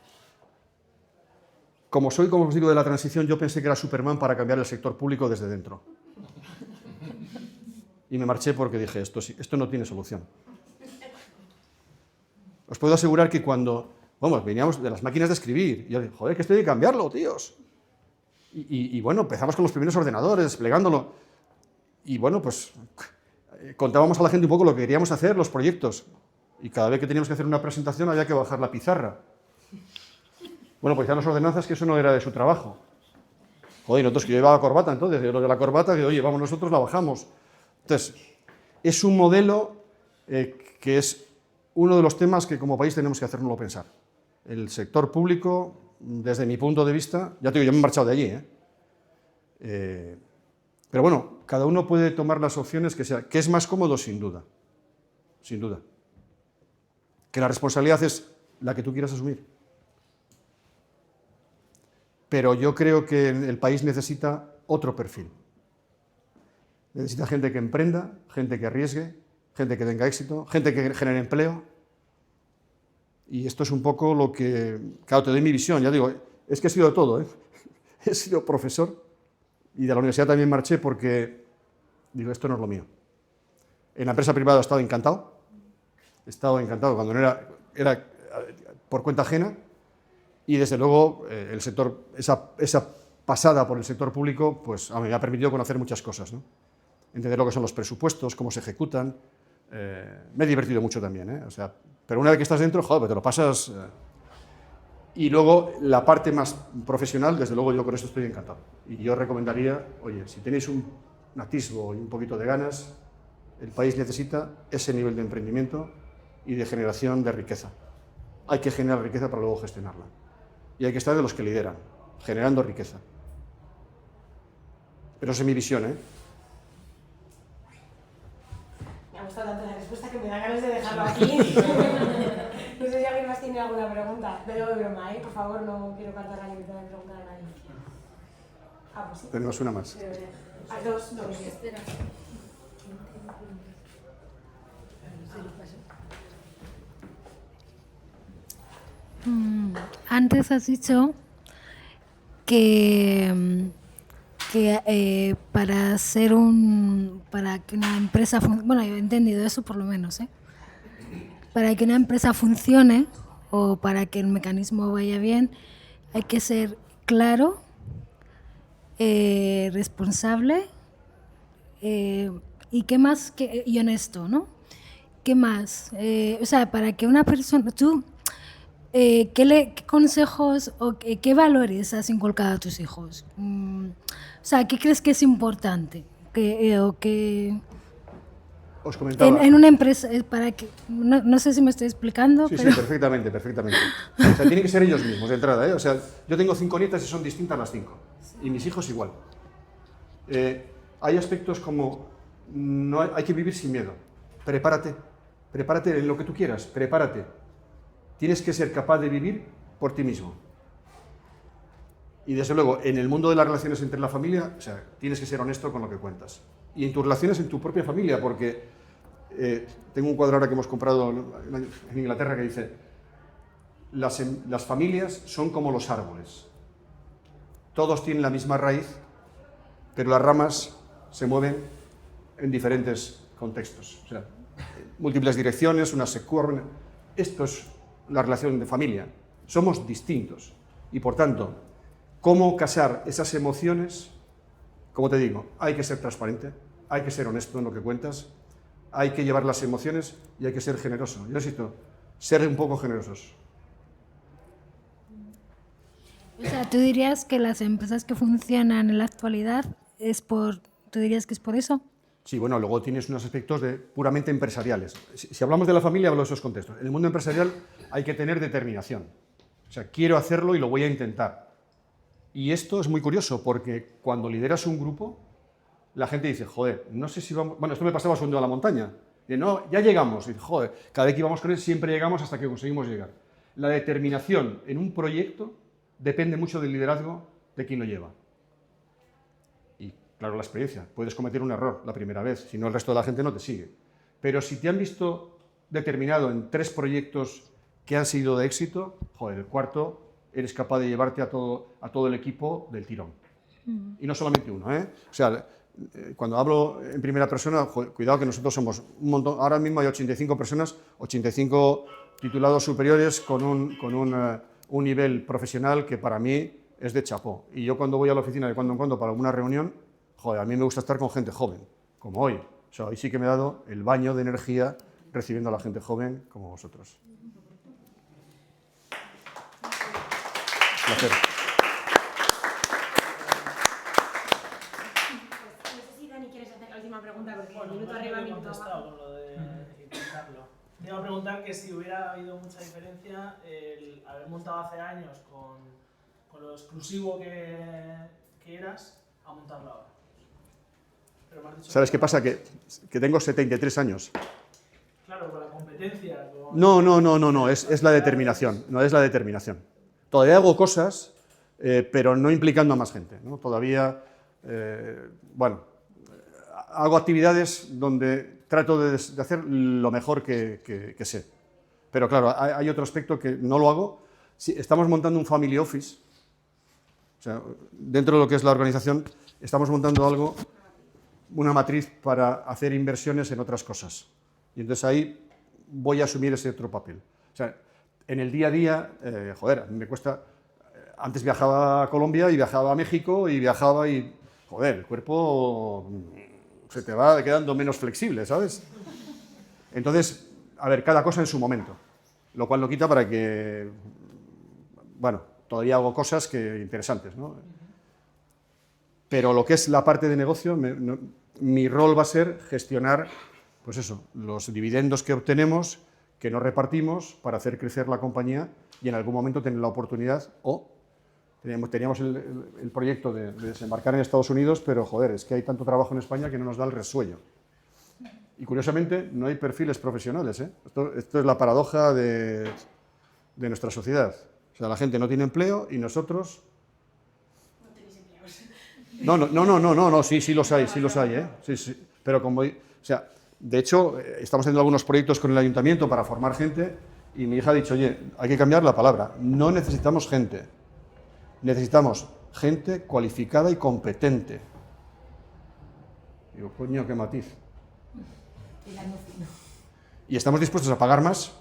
como os digo, de la transición, yo pensé que era Superman para cambiar el sector público desde dentro. Y me marché porque dije, esto no tiene solución. Os puedo asegurar que cuando, vamos, veníamos de las máquinas de escribir, y yo dije, joder, que esto hay que cambiarlo, tíos. Y bueno, empezamos con los primeros ordenadores, desplegándolo. Y bueno, pues contábamos a la gente un poco lo que queríamos hacer, los proyectos. Y cada vez que teníamos que hacer una presentación había que bajar la pizarra. Bueno, pues ya las ordenanzas que eso no era de su trabajo. Joder, nosotros que yo llevaba corbata, entonces, yo lo de la corbata, que oye, vamos, nosotros la bajamos. Entonces, es un modelo que es uno de los temas que como país tenemos que hacérnoslo pensar. El sector público, desde mi punto de vista, ya te digo, yo me he marchado de allí, Pero bueno, cada uno puede tomar las opciones que sea. ¿Que es más cómodo? Sin duda. Sin duda. Que la responsabilidad es la que tú quieras asumir. Pero yo creo que el país necesita otro perfil. Necesita gente que emprenda, gente que arriesgue, gente que tenga éxito, gente que genere empleo. Y esto es un poco lo que... Claro, te doy mi visión, ya digo, es que he sido de todo, ¿eh? He sido profesor y de la universidad también marché porque digo, esto no es lo mío. En la empresa privada he estado encantado cuando no era por cuenta ajena, y desde luego el sector, esa pasada por el sector público pues me ha permitido conocer muchas cosas, ¿no? Entender lo que son los presupuestos, cómo se ejecutan. Me he divertido mucho también, ¿eh? O sea, pero una vez que estás dentro, joder, te lo pasas. Y luego la parte más profesional, desde luego yo con esto estoy encantado. Y yo recomendaría, oye, si tenéis un atisbo y un poquito de ganas, el país necesita ese nivel de emprendimiento y de generación de riqueza. Hay que generar riqueza para luego gestionarla. Y hay que estar de los que lideran, generando riqueza. Pero esa es mi visión, ¿eh? Me ha gustado tanto la respuesta que me da ganas de dejarlo aquí. No sé si alguien más tiene alguna pregunta, pero de broma, ¿eh? Por favor, no quiero cantar la libertad de preguntar a nadie. Ah, pues sí. Tenemos una más. Dos. Espera. Antes has dicho que para que una empresa bueno, yo he entendido eso por lo menos, para que una empresa funcione o para que el mecanismo vaya bien, hay que ser claro, responsable y qué más y honesto, ¿no? ¿Qué más? O sea, para que una persona, tú, ¿qué consejos o qué valores has inculcado a tus hijos? O sea, ¿qué crees que es importante? Os comentaba. En una empresa, para que, no sé si me estoy explicando. Sí, pero... sí, perfectamente. O sea, tienen que ser ellos mismos de entrada, ¿eh? O sea, yo tengo 5 nietas y son distintas las 5. Y mis hijos igual. Hay aspectos como, no hay que vivir sin miedo. Prepárate en lo que tú quieras, prepárate. Tienes que ser capaz de vivir por ti mismo. Y desde luego, en el mundo de las relaciones entre la familia, o sea, tienes que ser honesto con lo que cuentas. Y en tus relaciones en tu propia familia, porque tengo un cuadro ahora que hemos comprado en Inglaterra que dice, las familias son como los árboles. Todos tienen la misma raíz, pero las ramas se mueven en diferentes contextos. O sea, múltiples direcciones, unas se curvan. Esto es la relación de familia. Somos distintos. Y por tanto, ¿cómo casar esas emociones? Como te digo, hay que ser transparente, hay que ser honesto en lo que cuentas, hay que llevar las emociones y hay que ser generoso. Yo necesito ser un poco generosos. O sea, ¿tú dirías que las empresas que funcionan en la actualidad tú dirías que es por eso? Sí, bueno, luego tienes unos aspectos puramente empresariales. Si hablamos de la familia, hablo de esos contextos. En el mundo empresarial hay que tener determinación. O sea, quiero hacerlo y lo voy a intentar. Y esto es muy curioso, porque cuando lideras un grupo, la gente dice, joder, no sé si vamos... Bueno, esto me pasaba subiendo a la montaña. Dice, no, ya llegamos. Y dice, joder, cada vez que íbamos con él siempre llegamos hasta que conseguimos llegar. La determinación en un proyecto depende mucho del liderazgo de quien lo lleva. Y claro, la experiencia. Puedes cometer un error la primera vez, si no el resto de la gente no te sigue. Pero si te han visto determinado en 3 proyectos que han sido de éxito, joder, el cuarto eres capaz de llevarte a todo el equipo del tirón. Y no solamente uno, ¿eh? O sea, cuando hablo en primera persona, joder, cuidado que nosotros somos un montón. Ahora mismo hay 85 personas, 85 titulados superiores con un nivel profesional que para mí es de chapó. Y yo cuando voy a la oficina de cuando en cuando para alguna reunión, joder, a mí me gusta estar con gente joven, como hoy. O sea, hoy sí que me he dado el baño de energía recibiendo a la gente joven como vosotros. Placer. No sé si Dani quieres hacer la última pregunta, porque Bueno, minuto pues arriba, lo he minuto contestado abajo. con lo de intentarlo. Te iba a preguntar que si hubiera habido mucha diferencia el haber montado hace años con lo exclusivo que eras a montarlo ahora. ¿Sabes qué pasa? Que tengo 73 años. Claro, con la competencia. No, es la determinación. No es la determinación. Todavía hago cosas, pero no implicando a más gente, ¿no? Todavía, bueno, hago actividades donde trato de hacer lo mejor que sé. Pero claro, hay otro aspecto que no lo hago. Sí, estamos montando un family office. O sea, dentro de lo que es la organización, estamos montando algo, una matriz para hacer inversiones en otras cosas. Y entonces ahí voy a asumir ese otro papel. O sea, en el día a día, joder, me cuesta... Antes viajaba a Colombia y viajaba a México y viajaba y... Joder, el cuerpo se te va quedando menos flexible, ¿sabes? Entonces, a ver, cada cosa en su momento. Lo cual no quita para que... Bueno, todavía hago cosas interesantes, ¿no? Pero lo que es la parte de negocio, mi rol va a ser gestionar, pues eso, los dividendos que obtenemos, que nos repartimos para hacer crecer la compañía y en algún momento tener la oportunidad, teníamos el proyecto de desembarcar en Estados Unidos, pero joder, es que hay tanto trabajo en España que no nos da el resuello. Y curiosamente no hay perfiles profesionales, ¿eh? Esto es la paradoja de nuestra sociedad. O sea, la gente no tiene empleo y nosotros... No, sí los hay, ¿eh? Sí. Pero como... O sea, de hecho, estamos haciendo algunos proyectos con el ayuntamiento para formar gente y mi hija ha dicho, oye, hay que cambiar la palabra. No necesitamos gente. Necesitamos gente cualificada y competente. Digo, coño, qué matiz. Y estamos dispuestos a pagar más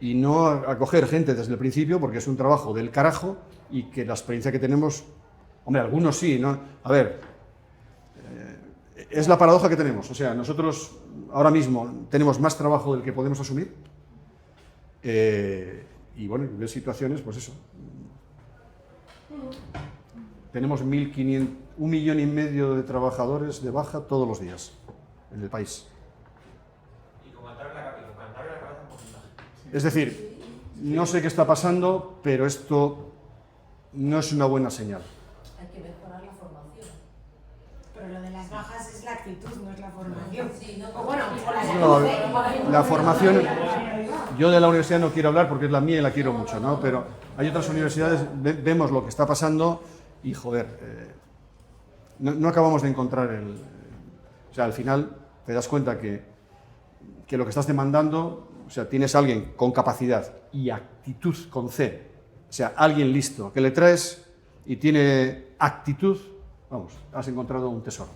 y no a coger gente desde el principio porque es un trabajo del carajo y que la experiencia que tenemos... Hombre, algunos sí, ¿no? A ver, es la paradoja que tenemos. O sea, nosotros ahora mismo tenemos más trabajo del que podemos asumir y bueno, de situaciones, pues eso. Tenemos 1.500, 1,5 millones de trabajadores de baja todos los días en el país. Es decir, no sé qué está pasando, pero esto no es una buena señal. Hay que mejorar la formación. Pero lo de las bajas es la actitud, no es la formación. O bueno, la formación, yo de la universidad no quiero hablar porque es la mía y la quiero mucho, ¿no? Pero hay otras universidades, vemos lo que está pasando y, joder, no acabamos de encontrar o sea, al final te das cuenta que lo que estás demandando, o sea, tienes a alguien con capacidad y actitud con C, o sea, alguien listo, que le traes y tiene actitud, vamos, has encontrado un tesoro.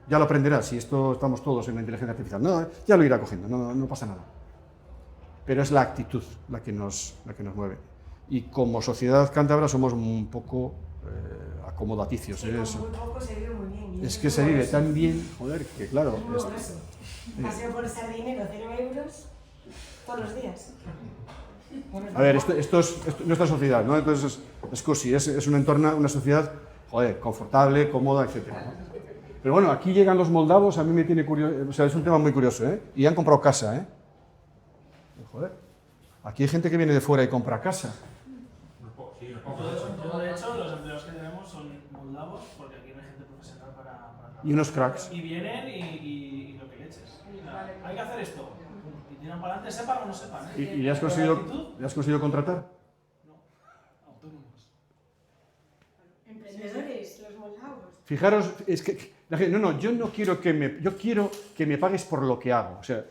Ya lo aprenderás, si esto estamos todos en la inteligencia artificial. No, ya lo irá cogiendo, no pasa nada. Pero es la actitud la que nos mueve. Y como sociedad cántabra somos un poco acomodaticios. Sí, con muy poco se vive muy bien. Es que se vive tan bien, joder, que claro... Paseo por ese dinero, 0 euros, todos los días. A ver, esto es nuestra sociedad, ¿no? Entonces es cozy, es un entorno, una sociedad, joder, confortable, cómoda, etc., ¿no? Pero bueno, aquí llegan los moldavos, a mí me tiene curioso, o sea, es un tema muy curioso, ¿eh? Y han comprado casa, ¿eh? Joder, aquí hay gente que viene de fuera y compra casa. Yo, de hecho, los empleos que tenemos son moldavos, porque aquí no hay gente profesional para trabajar. Y unos cracks. Y vienen y lo que le eches. Hay que hacer esto. Y tiran para adelante, sepan o no sepan. ¿Eh? ¿Y le has conseguido contratar? No, autónomos. Emprendedores, los moldavos. Fijaros, es que la gente, yo no quiero yo quiero que me pagues por lo que hago. O sea,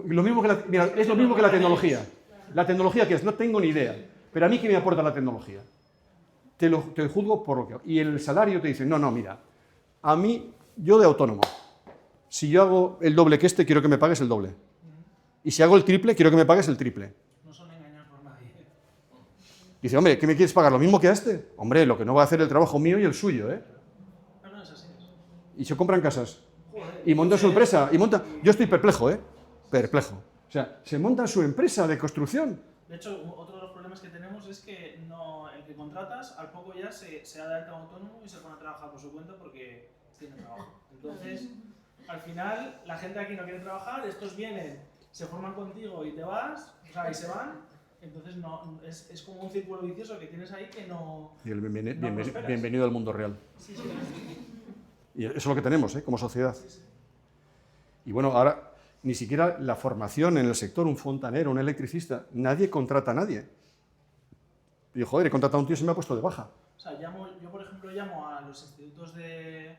lo mismo que mira, es lo mismo que la tecnología. La tecnología, ¿qué es? No tengo ni idea. Pero a mí, ¿qué me aporta la tecnología? Te juzgo por lo que hago. Y el salario te dice, no, mira, a mí, yo de autónomo, si yo hago el doble que quiero que me pagues el doble. Y si hago el triple, quiero que me pagues el triple. No son engañados por nadie. Dice, hombre, ¿qué me quieres pagar? ¿Lo mismo que a este? Hombre, lo que no va a hacer el trabajo mío y el suyo, ¿eh? No, es así. Y se compran casas. Y montan su empresa. Yo estoy perplejo, ¿eh? Perplejo. O sea, se montan su empresa de construcción. De hecho, otro de los problemas que tenemos es que el que contratas, al poco ya se da de alta autónomo y se pone a trabajar por su cuenta porque tiene trabajo. Entonces, al final, la gente aquí no quiere trabajar, estos vienen, se forman contigo y te vas, o sea, y se van. Entonces, es como un círculo vicioso que tienes ahí que no. Y bienvenido al mundo real. Sí. Y eso es lo que tenemos, como sociedad. Y bueno, ahora ni siquiera la formación en el sector, un fontanero, un electricista, nadie contrata a nadie. Y yo, joder, he contratado a un tío y se me ha puesto de baja. O sea, yo por ejemplo llamo a los institutos de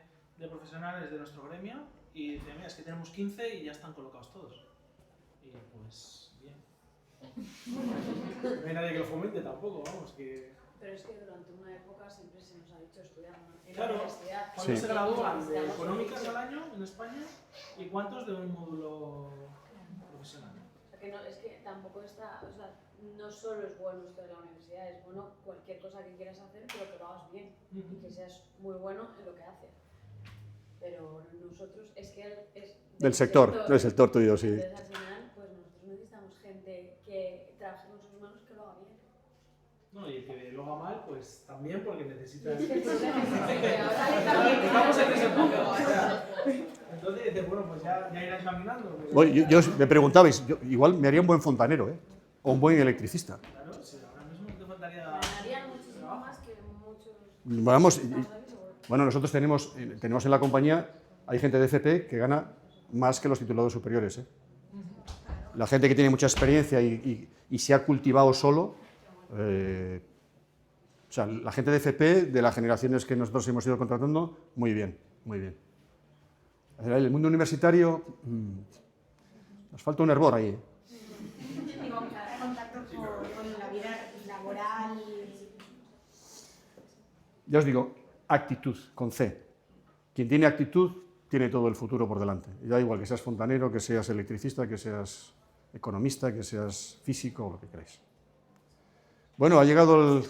profesionales de nuestro gremio y dicen, mira, es que tenemos 15 y ya están colocados todos. Y pues, bien. No hay nadie que lo fomente tampoco, vamos, que... Pero es que durante una época siempre se nos ha dicho estudiar en Claro, la universidad. ¿cuántos se gradúan de económicas al año en España y cuántos de un módulo profesional? O sea, que no, es que tampoco está, o sea, no solo es bueno esto de la universidad, es bueno cualquier cosa que quieras hacer, pero que lo hagas bien y que seas muy bueno en lo que haces. Pero nosotros, es que es del sector tuyo, sí. Entonces, al final, pues nosotros necesitamos gente que trabaje con sus manos, que lo haga bien. No, y el que lo haga mal, pues también porque necesita... Es que Estamos en ese punto. Entonces, dices, bueno, pues ya irán caminando. Pero... Bueno, yo me preguntabais, igual me haría un buen fontanero, o un buen electricista. Claro, sí, ahora mismo te faltaría... Ganarían muchísimo más que muchos... Vamos, bueno, nosotros tenemos en la compañía, hay gente de FP que gana más que los titulados superiores. La gente que tiene mucha experiencia y se ha cultivado solo, o sea, la gente de FP, de las generaciones que nosotros hemos ido contratando, muy bien, muy bien. El mundo universitario, nos falta un hervor ahí. Contacto con la vida laboral. Ya os digo, actitud, con C. Quien tiene actitud tiene todo el futuro por delante. Y da igual que seas fontanero, que seas electricista, que seas economista, que seas físico o lo que queráis. Bueno, ha llegado el...